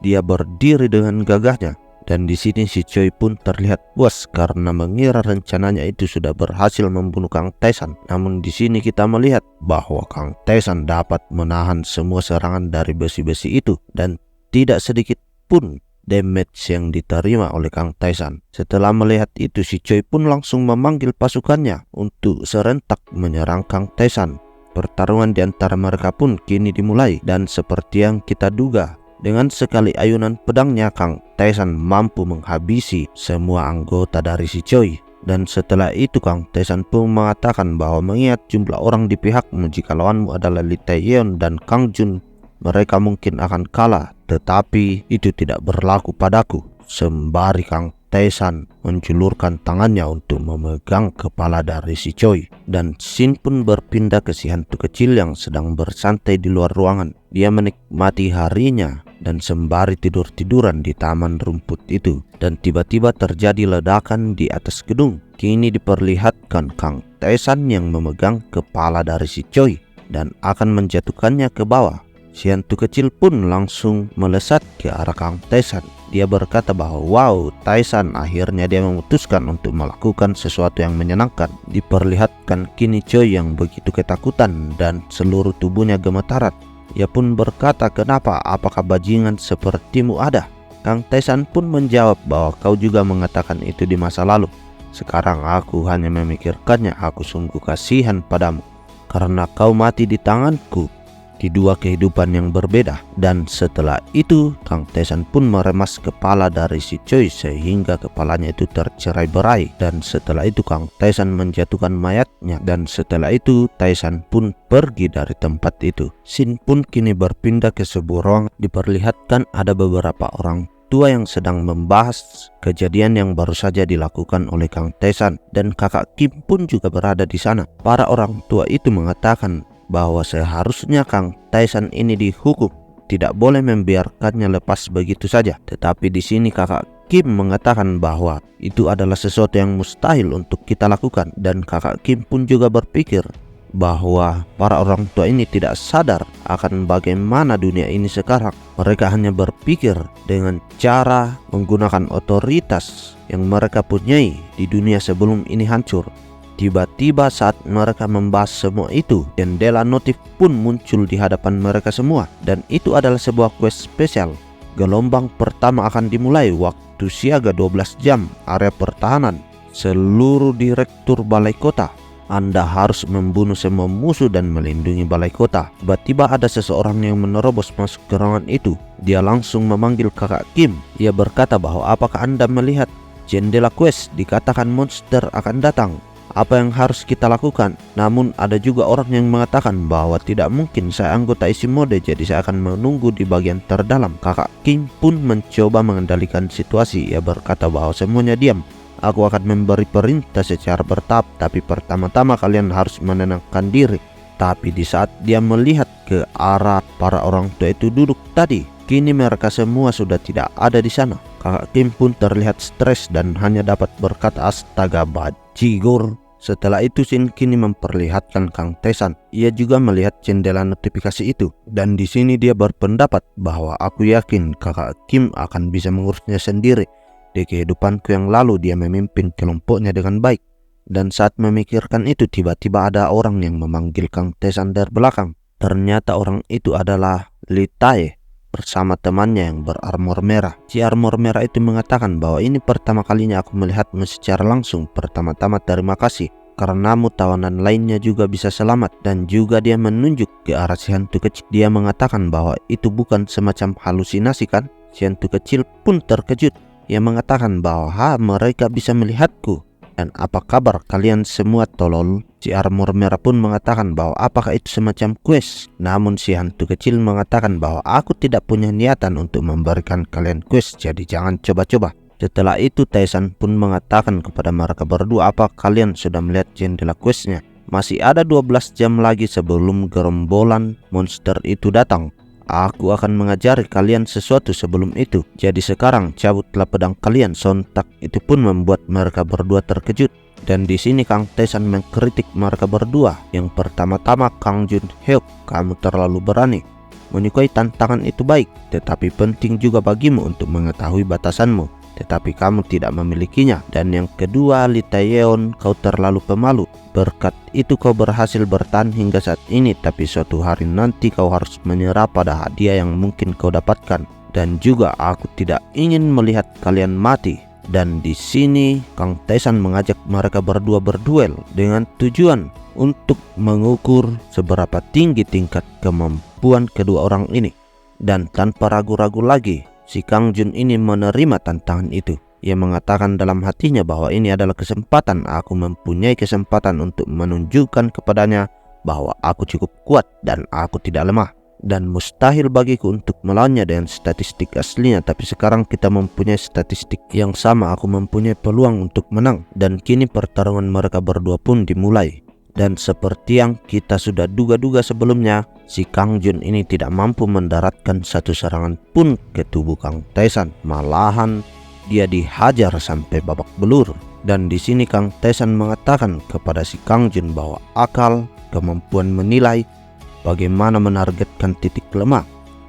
Dia berdiri dengan gagahnya. Dan di sini si Choi pun terlihat puas karena mengira rencananya itu sudah berhasil membunuh Kang Taisan. Namun di sini kita melihat bahwa Kang Taisan dapat menahan semua serangan dari besi-besi itu dan tidak sedikit pun damage yang diterima oleh Kang Taisan. Setelah melihat itu, si Choi pun langsung memanggil pasukannya untuk serentak menyerang Kang Taisan. Pertarungan di antara mereka pun kini dimulai dan seperti yang kita duga, dengan sekali ayunan pedangnya Kang Taisan mampu menghabisi semua anggota dari si Choi. Dan setelah itu Kang Taisan pun mengatakan bahwa mengingat jumlah orang di pihakmu, jika lawanmu adalah Lee Tae-yeon dan Kang Jun, mereka mungkin akan kalah, tetapi itu tidak berlaku padaku. Sembari Kang Taisan menjulurkan tangannya untuk memegang kepala dari si Choi. Dan Shin pun berpindah ke si hantu kecil yang sedang bersantai di luar ruangan. Dia menikmati harinya dan sembari tidur-tiduran di taman rumput itu. Dan tiba-tiba terjadi ledakan di atas gedung. Kini diperlihatkan Kang Taisan yang memegang kepala dari si Choi dan akan menjatuhkannya ke bawah. Si hantu kecil pun langsung melesat ke arah Kang Taisan. Dia berkata bahwa wow, Taisan akhirnya dia memutuskan untuk melakukan sesuatu yang menyenangkan. Diperlihatkan kini Choi yang begitu ketakutan dan seluruh tubuhnya gemetaran. Ia pun berkata, kenapa? Apakah bajingan sepertimu ada? Kang Taisan pun menjawab bahwa kau juga mengatakan itu di masa lalu. Sekarang aku hanya memikirkannya. Aku sungguh kasihan padamu karena kau mati di tanganku di dua kehidupan yang berbeda. Dan setelah itu Kang Taisan pun meremas kepala dari si Choi sehingga kepalanya itu tercerai-berai. Dan setelah itu Kang Taisan menjatuhkan mayatnya. Dan setelah itu Taisan pun pergi dari tempat itu. Shin pun kini berpindah ke sebuah ruangan. Diperlihatkan ada beberapa orang tua yang sedang membahas kejadian yang baru saja dilakukan oleh Kang Taisan. Dan kakak Kim pun juga berada di sana. Para orang tua itu mengatakan bahwa seharusnya Kang Taisan ini dihukum, tidak boleh membiarkannya lepas begitu saja. Tetapi di sini kakak Kim mengatakan bahwa itu adalah sesuatu yang mustahil untuk kita lakukan. Dan kakak Kim pun juga berpikir bahwa para orang tua ini tidak sadar akan bagaimana dunia ini sekarang. Mereka hanya berpikir dengan cara menggunakan otoritas yang mereka punyai di dunia sebelum ini hancur. Tiba-tiba saat mereka membahas semua itu, jendela notif pun muncul di hadapan mereka semua. Dan itu adalah sebuah quest spesial. Gelombang pertama akan dimulai waktu siaga 12 jam area pertahanan. Seluruh direktur balai kota, Anda harus membunuh semua musuh dan melindungi balai kota. Tiba-tiba ada seseorang yang menerobos masuk ke ruangan itu. Dia langsung memanggil kakak Kim. Ia berkata bahwa apakah Anda melihat jendela quest dikatakan monster akan datang? Apa yang harus kita lakukan? Namun ada juga orang yang mengatakan bahwa tidak mungkin, saya anggota isi mode, jadi saya akan menunggu di bagian terdalam. Kakak Kim pun mencoba mengendalikan situasi. Ia berkata bahwa semuanya diam. Aku akan memberi perintah secara bertahap, tapi pertama-tama kalian harus menenangkan diri. Tapi di saat dia melihat ke arah para orang tua itu duduk tadi, kini mereka semua sudah tidak ada di sana. Kakak Kim pun terlihat stres dan hanya dapat berkata astaga bajigor. Setelah itu Shin kini memperlihatkan Kang Taisan. Ia juga melihat jendela notifikasi itu. Dan di sini dia berpendapat bahwa aku yakin kakak Kim akan bisa mengurusnya sendiri. Di kehidupanku yang lalu dia memimpin kelompoknya dengan baik. Dan saat memikirkan itu tiba-tiba ada orang yang memanggil Kang Taisan dari belakang. Ternyata orang itu adalah Lee Tae bersama temannya yang berarmor merah. Si armor merah itu mengatakan bahwa ini pertama kalinya aku melihatmu secara langsung. Pertama-tama terima kasih karenamu tawanan lainnya juga bisa selamat. Dan juga dia menunjuk ke arah si hantu kecil. Dia mengatakan bahwa itu bukan semacam halusinasi kan? Si hantu kecil pun terkejut. Ia mengatakan bahwa mereka bisa melihatku. Dan apa kabar kalian semua tolol? Si armor merah pun mengatakan bahwa apakah itu semacam quest? Namun si hantu kecil mengatakan bahwa aku tidak punya niatan untuk memberikan kalian quest, jadi jangan coba-coba. Setelah itu Taisan pun mengatakan kepada mereka berdua, apa kalian sudah melihat jendela questnya? Masih ada 12 jam lagi sebelum gerombolan monster itu datang. Aku akan mengajari kalian sesuatu sebelum itu. Jadi sekarang cabutlah pedang kalian. Sontak itu pun membuat mereka berdua terkejut. Dan di sini Kang Taesan mengkritik mereka berdua. Yang pertama-tama Kang Jun Hyuk, kamu terlalu berani. Menyukai tantangan itu baik, tetapi penting juga bagimu untuk mengetahui batasanmu, tetapi kamu tidak memilikinya. Dan yang kedua, Lee Taeyeon, kau terlalu pemalu. Berkat itu kau berhasil bertahan hingga saat ini, tapi suatu hari nanti kau harus menyerah pada hadiah yang mungkin kau dapatkan. Dan juga aku tidak ingin melihat kalian mati. Dan di sini Kang Taesan mengajak mereka berdua berduel dengan tujuan untuk mengukur seberapa tinggi tingkat kemampuan kedua orang ini. Dan tanpa ragu-ragu lagi, si Kang Jun ini menerima tantangan itu. Ia mengatakan dalam hatinya bahwa ini adalah kesempatan, aku mempunyai kesempatan untuk menunjukkan kepadanya bahwa aku cukup kuat dan aku tidak lemah. Dan mustahil bagiku untuk melawannya dengan statistik aslinya, tapi sekarang kita mempunyai statistik yang sama, aku mempunyai peluang untuk menang. Dan kini pertarungan mereka berdua pun dimulai. Dan seperti yang kita sudah duga-duga sebelumnya, si Kang Jun ini tidak mampu mendaratkan satu serangan pun ke tubuh Kang Taesan. Malahan dia dihajar sampai babak belur. Dan di sini Kang Taesan mengatakan kepada si Kang Jun bahwa akal, kemampuan menilai, bagaimana menargetkan titik lemah,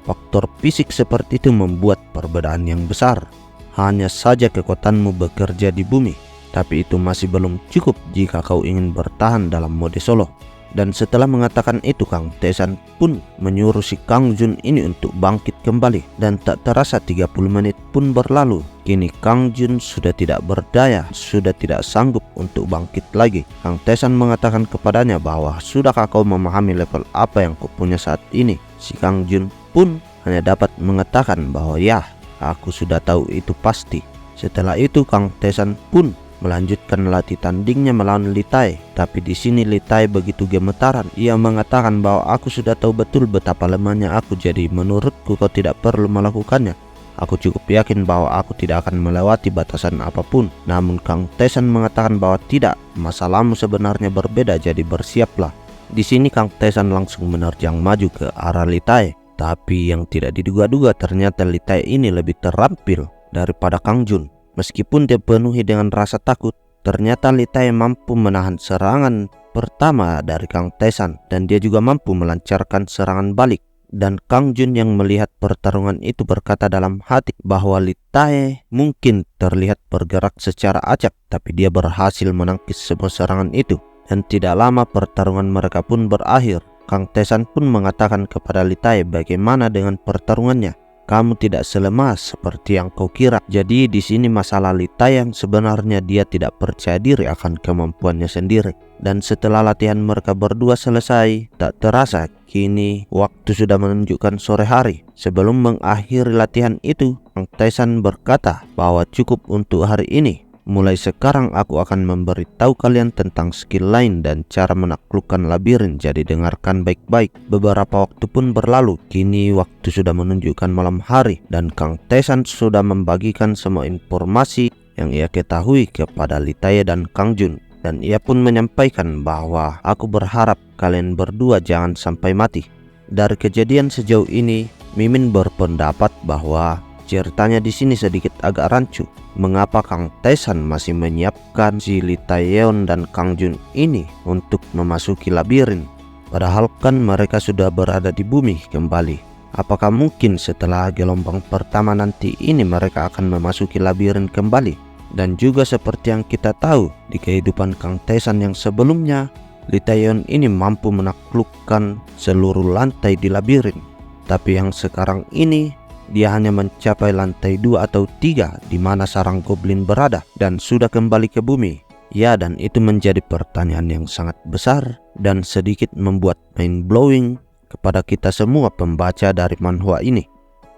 faktor fisik seperti itu membuat perbedaan yang besar. Hanya saja kekuatanmu bekerja di bumi, tapi itu masih belum cukup jika kau ingin bertahan dalam mode solo. Dan setelah mengatakan itu, Kang Taesan pun menyuruh si Kang Jun ini untuk bangkit kembali. Dan tak terasa 30 menit pun berlalu. Kini Kang Jun sudah tidak berdaya, sudah tidak sanggup untuk bangkit lagi. Kang Taesan mengatakan kepadanya bahwa sudahkah kau memahami level apa yang kau punya saat ini? Si Kang Jun pun hanya dapat mengatakan bahwa ya, aku sudah tahu itu pasti. Setelah itu Kang Taesan pun melanjutkan latih tandingnya melawan Lee Tae. Tapi di sini Lee Tae begitu gemetaran. Ia mengatakan bahwa aku sudah tahu betul betapa lemahnya aku, jadi menurutku kau tidak perlu melakukannya. Aku cukup yakin bahwa aku tidak akan melewati batasan apapun. Namun Kang Taesan mengatakan bahwa tidak, masalahmu sebenarnya berbeda, jadi bersiaplah. Di sini Kang Taesan langsung menerjang maju ke arah Lee Tae. Tapi yang tidak diduga-duga, ternyata Lee Tae ini lebih terampil daripada Kang Jun. Meskipun dia penuhi dengan rasa takut, ternyata Lee Tae mampu menahan serangan pertama dari Kang Taesan, dan dia juga mampu melancarkan serangan balik. Dan Kang Jun yang melihat pertarungan itu berkata dalam hati bahwa Lee Tae mungkin terlihat bergerak secara acak, tapi dia berhasil menangkis semua serangan itu. Dan tidak lama pertarungan mereka pun berakhir. Kang Taesan pun mengatakan kepada Lee Tae bagaimana dengan pertarungannya. Kamu tidak selemah seperti yang kau kira. Jadi di sini masalah Lee Tae yang sebenarnya dia tidak percaya diri akan kemampuannya sendiri. Dan setelah latihan mereka berdua selesai, tak terasa kini waktu sudah menunjukkan sore hari. Sebelum mengakhiri latihan itu, Kang Taesan berkata bahwa cukup untuk hari ini. Mulai sekarang aku akan memberitahu kalian tentang skill lain dan cara menaklukkan labirin, jadi dengarkan baik-baik. Beberapa waktu pun berlalu, kini waktu sudah menunjukkan malam hari, dan Kang Taesan sudah membagikan semua informasi yang ia ketahui kepada Lee Tae dan Kang Jun. Dan ia pun menyampaikan bahwa aku berharap kalian berdua jangan sampai mati. Dari kejadian sejauh ini, Mimin berpendapat bahwa ceritanya di sini sedikit agak rancu. Mengapa Kang Taesan masih menyiapkan si Lee Taeyeon dan Kang Jun ini untuk memasuki labirin? Padahal kan mereka sudah berada di bumi kembali. Apakah mungkin setelah gelombang pertama nanti ini mereka akan memasuki labirin kembali? Dan juga seperti yang kita tahu di kehidupan Kang Taesan yang sebelumnya, Lee Taeyeon ini mampu menaklukkan seluruh lantai di labirin. Tapi yang sekarang ini dia hanya mencapai lantai 2 atau 3 di mana sarang goblin berada dan sudah kembali ke bumi. Ya, dan itu menjadi pertanyaan yang sangat besar dan sedikit membuat mind blowing kepada kita semua pembaca dari manhwa ini.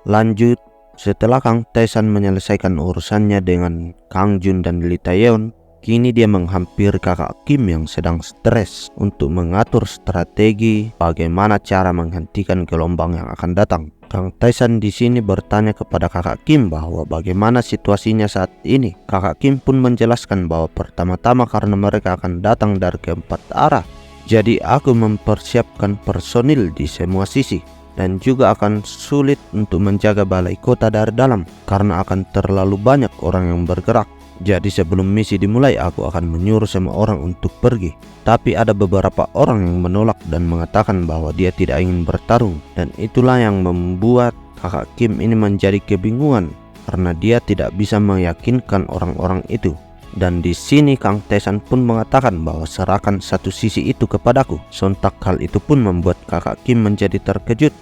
Lanjut, setelah Kang Taesan menyelesaikan urusannya dengan Kang Jun dan Lee Taeyeon, kini dia menghampiri kakak Kim yang sedang stres untuk mengatur strategi bagaimana cara menghentikan gelombang yang akan datang. Kang Taesan di sini bertanya kepada kakak Kim bahwa bagaimana situasinya saat ini. Kakak Kim pun menjelaskan bahwa pertama-tama karena mereka akan datang dari keempat arah, jadi aku mempersiapkan personil di semua sisi. Dan juga akan sulit untuk menjaga balai kota dari dalam karena akan terlalu banyak orang yang bergerak. Jadi sebelum misi dimulai aku akan menyuruh semua orang untuk pergi. Tapi ada beberapa orang yang menolak dan mengatakan bahwa dia tidak ingin bertarung. Dan itulah yang membuat kakak Kim ini menjadi kebingungan karena dia tidak bisa meyakinkan orang-orang itu. Dan di sini Kang Tesan pun mengatakan bahwa serahkan satu sisi itu kepadaku. Sontak hal itu pun membuat kakak Kim menjadi terkejut.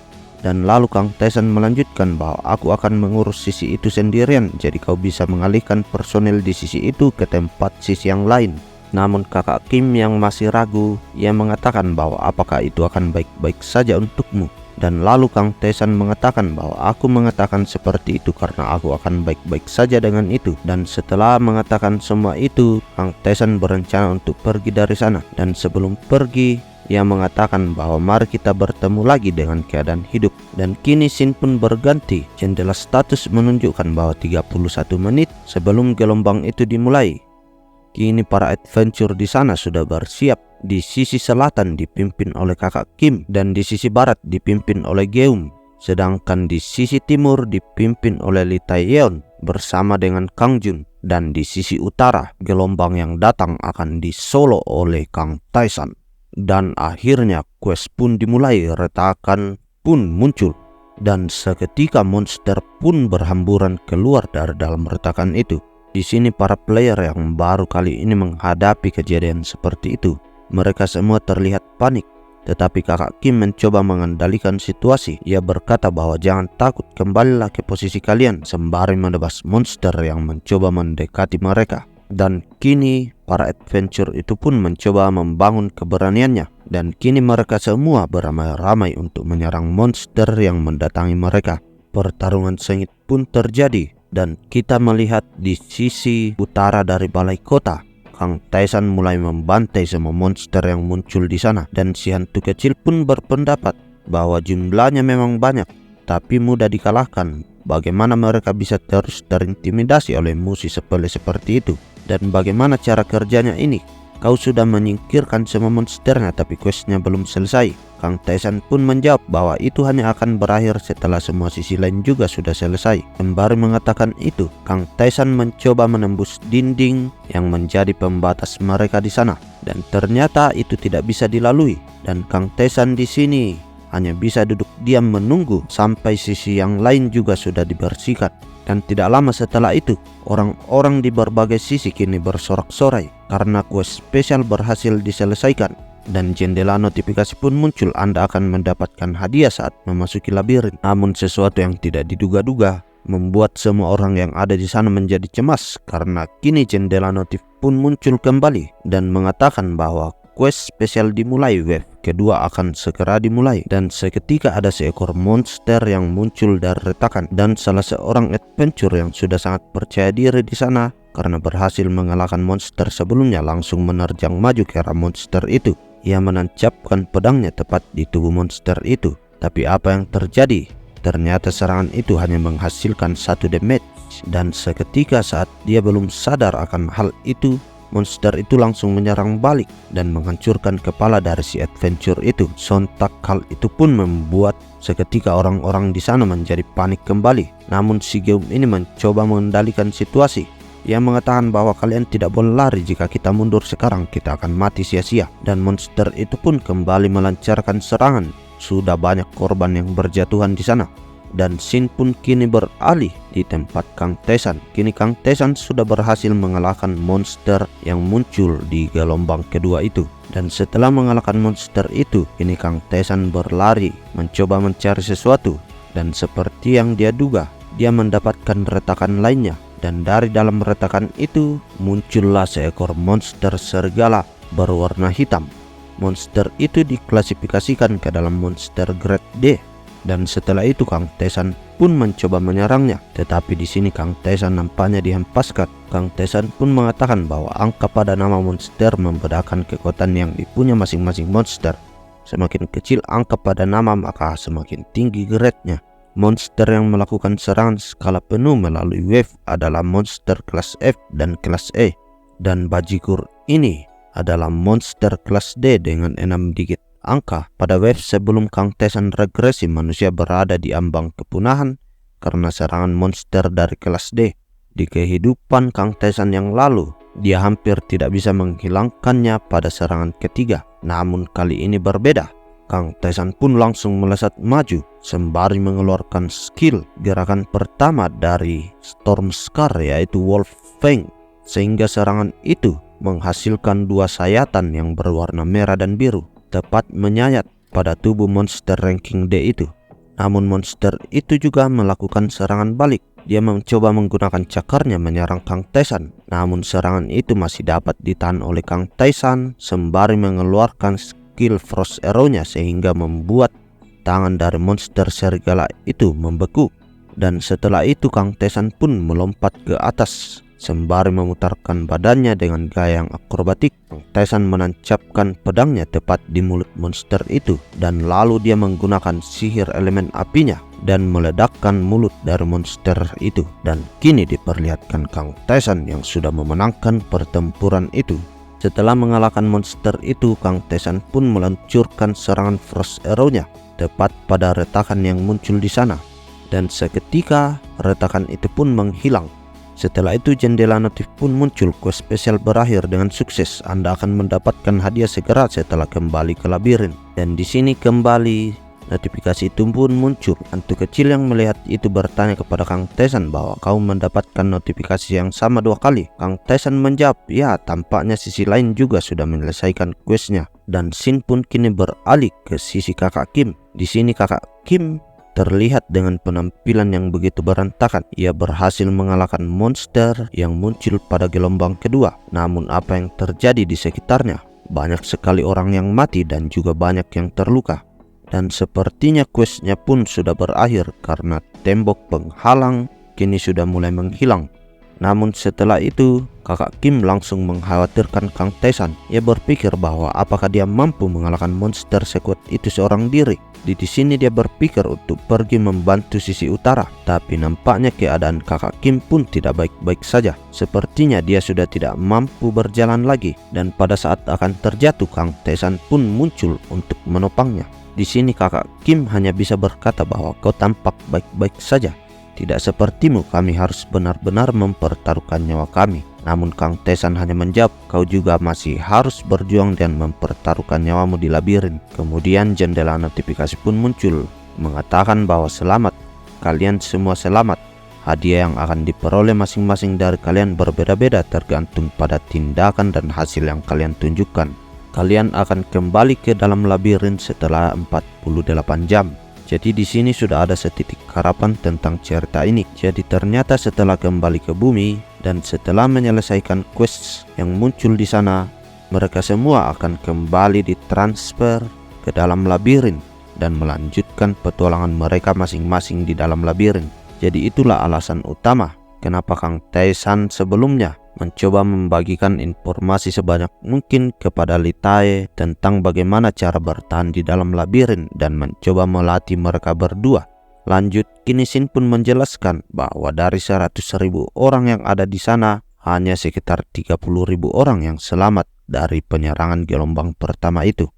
Dan lalu Kang Tesan melanjutkan bahwa aku akan mengurus sisi itu sendirian. Jadi kau bisa mengalihkan personel di sisi itu ke tempat sisi yang lain. Namun kakak Kim yang masih ragu, ia mengatakan bahwa apakah itu akan baik-baik saja untukmu. Dan lalu Kang Tesan mengatakan bahwa aku mengatakan seperti itu karena aku akan baik-baik saja dengan itu. Dan setelah mengatakan semua itu, Kang Tesan berencana untuk pergi dari sana. Dan sebelum pergi, ia mengatakan bahwa mari kita bertemu lagi dengan keadaan hidup. Dan kini scene pun berganti. Jendela status menunjukkan bahwa 31 menit sebelum gelombang itu dimulai. Kini para adventure di sana sudah bersiap. Di sisi selatan dipimpin oleh kakak Kim dan di sisi barat dipimpin oleh Geum. Sedangkan di sisi timur dipimpin oleh Lee Tae-yeon bersama dengan Kang Jun. Dan di sisi utara gelombang yang datang akan disolo oleh Kang Tae-san. Dan akhirnya quest pun dimulai, retakan pun muncul. Dan seketika monster pun berhamburan keluar dari dalam retakan itu. Di sini para player yang baru kali ini menghadapi kejadian seperti itu. Mereka semua terlihat panik. Tetapi kakak Kim mencoba mengendalikan situasi. Ia berkata bahwa jangan takut, kembalilah ke posisi kalian sembari menebas monster yang mencoba mendekati mereka. Dan kini para adventure itu pun mencoba membangun keberaniannya. Dan kini mereka semua beramai-ramai untuk menyerang monster yang mendatangi mereka. Pertarungan sengit pun terjadi. Dan kita melihat di sisi utara dari balai kota, Kang Tae-san mulai membantai semua monster yang muncul di sana. Dan si hantu kecil pun berpendapat bahwa jumlahnya memang banyak, tapi mudah dikalahkan. Bagaimana mereka bisa terus terintimidasi oleh musuh sepele seperti itu? Dan bagaimana cara kerjanya ini? Kau sudah menyingkirkan semua monsternya tapi questnya belum selesai. Kang Tae-san pun menjawab bahwa itu hanya akan berakhir setelah semua sisi lain juga sudah selesai. Sembari mengatakan itu, Kang Tae-san mencoba menembus dinding yang menjadi pembatas mereka di sana. Dan ternyata itu tidak bisa dilalui. Dan Kang Tae-san di sini hanya bisa duduk diam menunggu sampai sisi yang lain juga sudah dibersihkan. Dan tidak lama setelah itu, orang-orang di berbagai sisi kini bersorak-sorai karena quest spesial berhasil diselesaikan. Dan jendela notifikasi pun muncul, Anda akan mendapatkan hadiah saat memasuki labirin. Namun sesuatu yang tidak diduga-duga membuat semua orang yang ada di sana menjadi cemas karena kini jendela notif pun muncul kembali dan mengatakan bahwa quest spesial dimulai, wave kedua akan segera dimulai. Dan seketika ada seekor monster yang muncul dari retakan. Dan salah seorang adventure yang sudah sangat percaya diri di sana karena berhasil mengalahkan monster sebelumnya langsung menerjang maju ke arah monster itu. Ia menancapkan pedangnya tepat di tubuh monster itu. Tapi apa yang terjadi? Ternyata serangan itu hanya menghasilkan 1 damage. Dan seketika saat dia belum sadar akan hal itu, monster itu langsung menyerang balik dan menghancurkan kepala dari si adventure itu. Sontak hal itu pun membuat seketika orang-orang di sana menjadi panik kembali. Namun si Geum ini mencoba mengendalikan situasi. Ia mengatakan bahwa kalian tidak boleh lari, jika kita mundur sekarang kita akan mati sia-sia. Dan monster itu pun kembali melancarkan serangan. Sudah banyak korban yang berjatuhan di sana. Dan scene pun kini beralih di tempat Kang Tae-san. Kini Kang Tae-san sudah berhasil mengalahkan monster yang muncul di gelombang kedua itu. Dan setelah mengalahkan monster itu, kini Kang Tae-san berlari mencoba mencari sesuatu. Dan seperti yang dia duga, dia mendapatkan retakan lainnya. Dan dari dalam retakan itu muncullah seekor monster serigala berwarna hitam. Monster itu diklasifikasikan ke dalam monster grade D. Dan setelah itu Kang Tae-san pun mencoba menyerangnya. Tetapi di sini Kang Tae-san nampaknya dihempaskan. Kang Tae-san pun mengatakan bahwa angka pada nama monster membedakan kekuatan yang dipunya masing-masing monster. Semakin kecil angka pada nama maka semakin tinggi grade-nya. Monster yang melakukan serangan skala penuh melalui wave adalah monster kelas F dan kelas E. Dan bajigur ini adalah monster kelas D dengan 6 digit angka. Pada wave sebelum Kang Tae-san regresi, manusia berada di ambang kepunahan karena serangan monster dari kelas D. Di kehidupan Kang Taisan yang lalu, dia hampir tidak bisa menghilangkannya pada serangan ketiga. Namun kali ini berbeda. Kang Taisan pun langsung melesat maju sembari mengeluarkan skill gerakan pertama dari Storm Scar, yaitu Wolf Fang, sehingga serangan itu menghasilkan dua sayatan yang berwarna merah dan biru tepat menyayat pada tubuh monster ranking D itu. Namun monster itu juga melakukan serangan balik. Dia mencoba menggunakan cakarnya menyerang Kang Taisan, namun serangan itu masih dapat ditahan oleh Kang Taisan sembari mengeluarkan skill Frost Arrow-nya sehingga membuat tangan dari monster serigala itu membeku. Dan setelah itu Kang Taisan pun melompat ke atas sembari memutarkan badannya dengan gaya yang akrobatik. Kang Taisan menancapkan pedangnya tepat di mulut monster itu, dan lalu dia menggunakan sihir elemen apinya dan meledakkan mulut dari monster itu. Dan kini diperlihatkan Kang Taisan yang sudah memenangkan pertempuran itu. Setelah mengalahkan monster itu, Kang Taisan pun meluncurkan serangan Frost Arrow-nya tepat pada retakan yang muncul di sana. Dan seketika retakan itu pun menghilang. Setelah itu jendela notif pun muncul. Quest spesial berakhir dengan sukses. Anda akan mendapatkan hadiah segera setelah kembali ke labirin. Dan di sini kembali notifikasi itu pun muncul. Hantu kecil yang melihat itu bertanya kepada Kang Taisan bahwa kau mendapatkan notifikasi yang sama 2 kali. Kang Taisan menjawab, ya, tampaknya sisi lain juga sudah menyelesaikan questnya. Dan scene pun kini beralih ke sisi kakak Kim. Di sini kakak Kim terlihat dengan penampilan yang begitu berantakan. Ia berhasil mengalahkan monster yang muncul pada gelombang kedua. Namun apa yang terjadi di sekitarnya? Banyak sekali orang yang mati dan juga banyak yang terluka. Dan sepertinya questnya pun sudah berakhir karena tembok penghalang kini sudah mulai menghilang. Namun setelah itu kakak Kim langsung mengkhawatirkan Kang Taisan. Ia berpikir bahwa apakah dia mampu mengalahkan monster sekuat itu seorang diri. Di sini dia berpikir untuk pergi membantu sisi utara, tapi nampaknya keadaan kakak Kim pun tidak baik-baik saja. Sepertinya dia sudah tidak mampu berjalan lagi, dan pada saat akan terjatuh Kang Taisan pun muncul untuk menopangnya. Di sini kakak Kim hanya bisa berkata bahwa kau tampak baik-baik saja. Tidak sepertimu, kami harus benar-benar mempertaruhkan nyawa kami. Namun Kang Taisan hanya menjawab, kau juga masih harus berjuang dan mempertaruhkan nyawamu di labirin. Kemudian jendela notifikasi pun muncul mengatakan bahwa selamat, kalian semua selamat. Hadiah yang akan diperoleh masing-masing dari kalian berbeda-beda tergantung pada tindakan dan hasil yang kalian tunjukkan. Kalian akan kembali ke dalam labirin setelah 48 jam. Jadi di sini sudah ada setitik harapan tentang cerita ini. Jadi ternyata setelah kembali ke bumi dan setelah menyelesaikan quest yang muncul di sana, mereka semua akan kembali ditransfer ke dalam labirin dan melanjutkan petualangan mereka masing-masing di dalam labirin. Jadi itulah alasan utama kenapa Kang Taisan sebelumnya mencoba membagikan informasi sebanyak mungkin kepada Li Tai tentang bagaimana cara bertahan di dalam labirin dan mencoba melatih mereka berdua. Lanjut, kini Shin pun menjelaskan bahwa dari 100.000 orang yang ada di sana, hanya sekitar 30.000 orang yang selamat dari penyerangan gelombang pertama itu.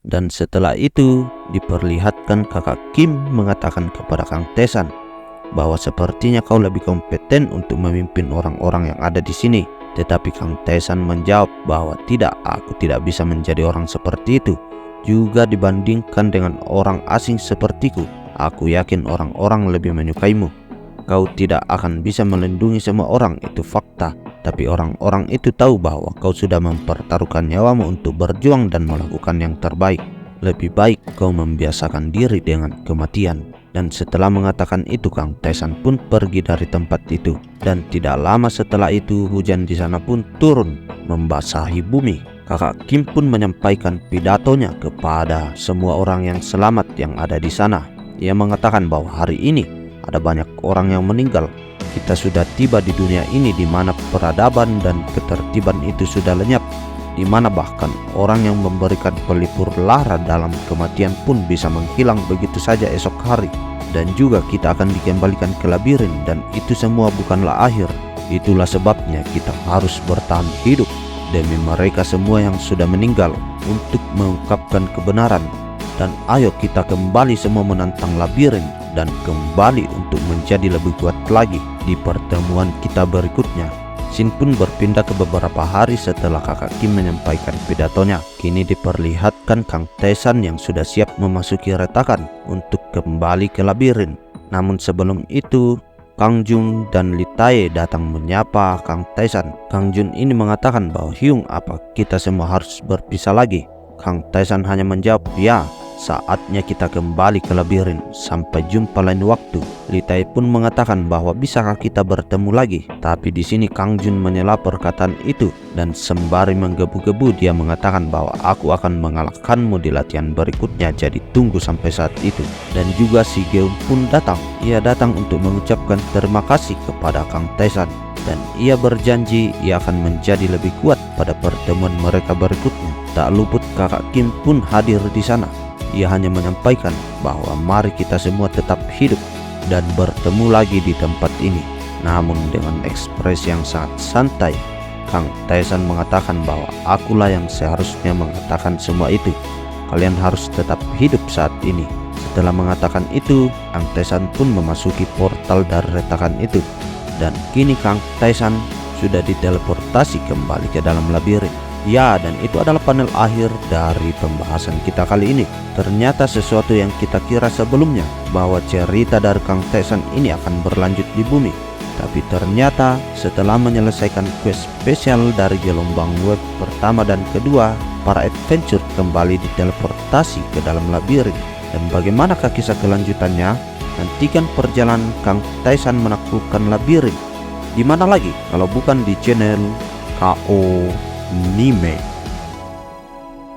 Dan setelah itu diperlihatkan kakak Kim mengatakan kepada Kang Taisan bahwa sepertinya kau lebih kompeten untuk memimpin orang-orang yang ada di sini. Tetapi Kang Taisan menjawab bahwa tidak, aku tidak bisa menjadi orang seperti itu. Juga dibandingkan dengan orang asing sepertiku, aku yakin orang-orang lebih menyukaimu. Kau tidak akan bisa melindungi semua orang, itu fakta. Tapi orang-orang itu tahu bahwa kau sudah mempertaruhkan nyawamu untuk berjuang dan melakukan yang terbaik. Lebih baik kau membiasakan diri dengan kematian. Dan setelah mengatakan itu, Kang Taisan pun pergi dari tempat itu. Dan tidak lama setelah itu hujan di sana pun turun membasahi bumi. Kakak Kim pun menyampaikan pidatonya kepada semua orang yang selamat yang ada di sana. Ia mengatakan bahwa hari ini ada banyak orang yang meninggal. Kita sudah tiba di dunia ini di mana peradaban dan ketertiban itu sudah lenyap, di mana bahkan orang yang memberikan pelipur lara dalam kematian pun bisa menghilang begitu saja esok hari. Dan juga kita akan dikembalikan ke labirin, dan itu semua bukanlah akhir. Itulah sebabnya kita harus bertahan hidup demi mereka semua yang sudah meninggal untuk mengungkapkan kebenaran. Dan ayo kita kembali semua menantang labirin dan kembali untuk menjadi lebih kuat lagi. di pertemuan kita berikutnya. Scene pun berpindah ke beberapa hari setelah kakak Kim menyampaikan pidatonya. Kini diperlihatkan Kang Tae-san yang sudah siap memasuki retakan untuk kembali ke labirin. Namun sebelum itu, Kang Jun dan Lee Tae datang menyapa Kang Tae-san. Kang Jun ini mengatakan bahwa Hyung, apa kita semua harus berpisah lagi? Kang Tae-san hanya menjawab, ya, saatnya kita kembali ke labirin. Sampai jumpa lain waktu. Lee Tae pun mengatakan bahwa bisakah kita bertemu lagi? Tapi di sini Kang Jun menyela perkataan itu dan sembari menggebu-gebu dia mengatakan bahwa aku akan mengalahkanmu di latihan berikutnya. Jadi tunggu sampai saat itu. Dan juga Si Geun pun datang. Ia datang untuk mengucapkan terima kasih kepada Kang Tae-san dan ia berjanji ia akan menjadi lebih kuat pada pertemuan mereka berikutnya. Tak luput kakak Kim pun hadir di sana. Ia hanya menyampaikan bahwa mari kita semua tetap hidup dan bertemu lagi di tempat ini. Namun dengan ekspresi yang sangat santai, Kang Tae-san mengatakan bahwa akulah yang seharusnya mengatakan semua itu. Kalian harus tetap hidup saat ini. Setelah mengatakan itu, Kang Tae-san pun memasuki portal dari retakan itu. Dan kini Kang Tae-san sudah diteleportasi kembali ke dalam labirin. Ya, dan itu adalah panel akhir dari pembahasan kita kali ini. Ternyata sesuatu yang kita kira sebelumnya, bahwa cerita dari Kang Tae-san ini akan berlanjut di bumi. Tapi ternyata setelah menyelesaikan quest spesial dari gelombang web pertama dan kedua, para adventure kembali diteleportasi ke dalam labirin. Dan bagaimanakah kisah kelanjutannya? Nantikan perjalanan Kang Tae-san menaklukkan labirin. Di mana lagi kalau bukan di channel KO Anime.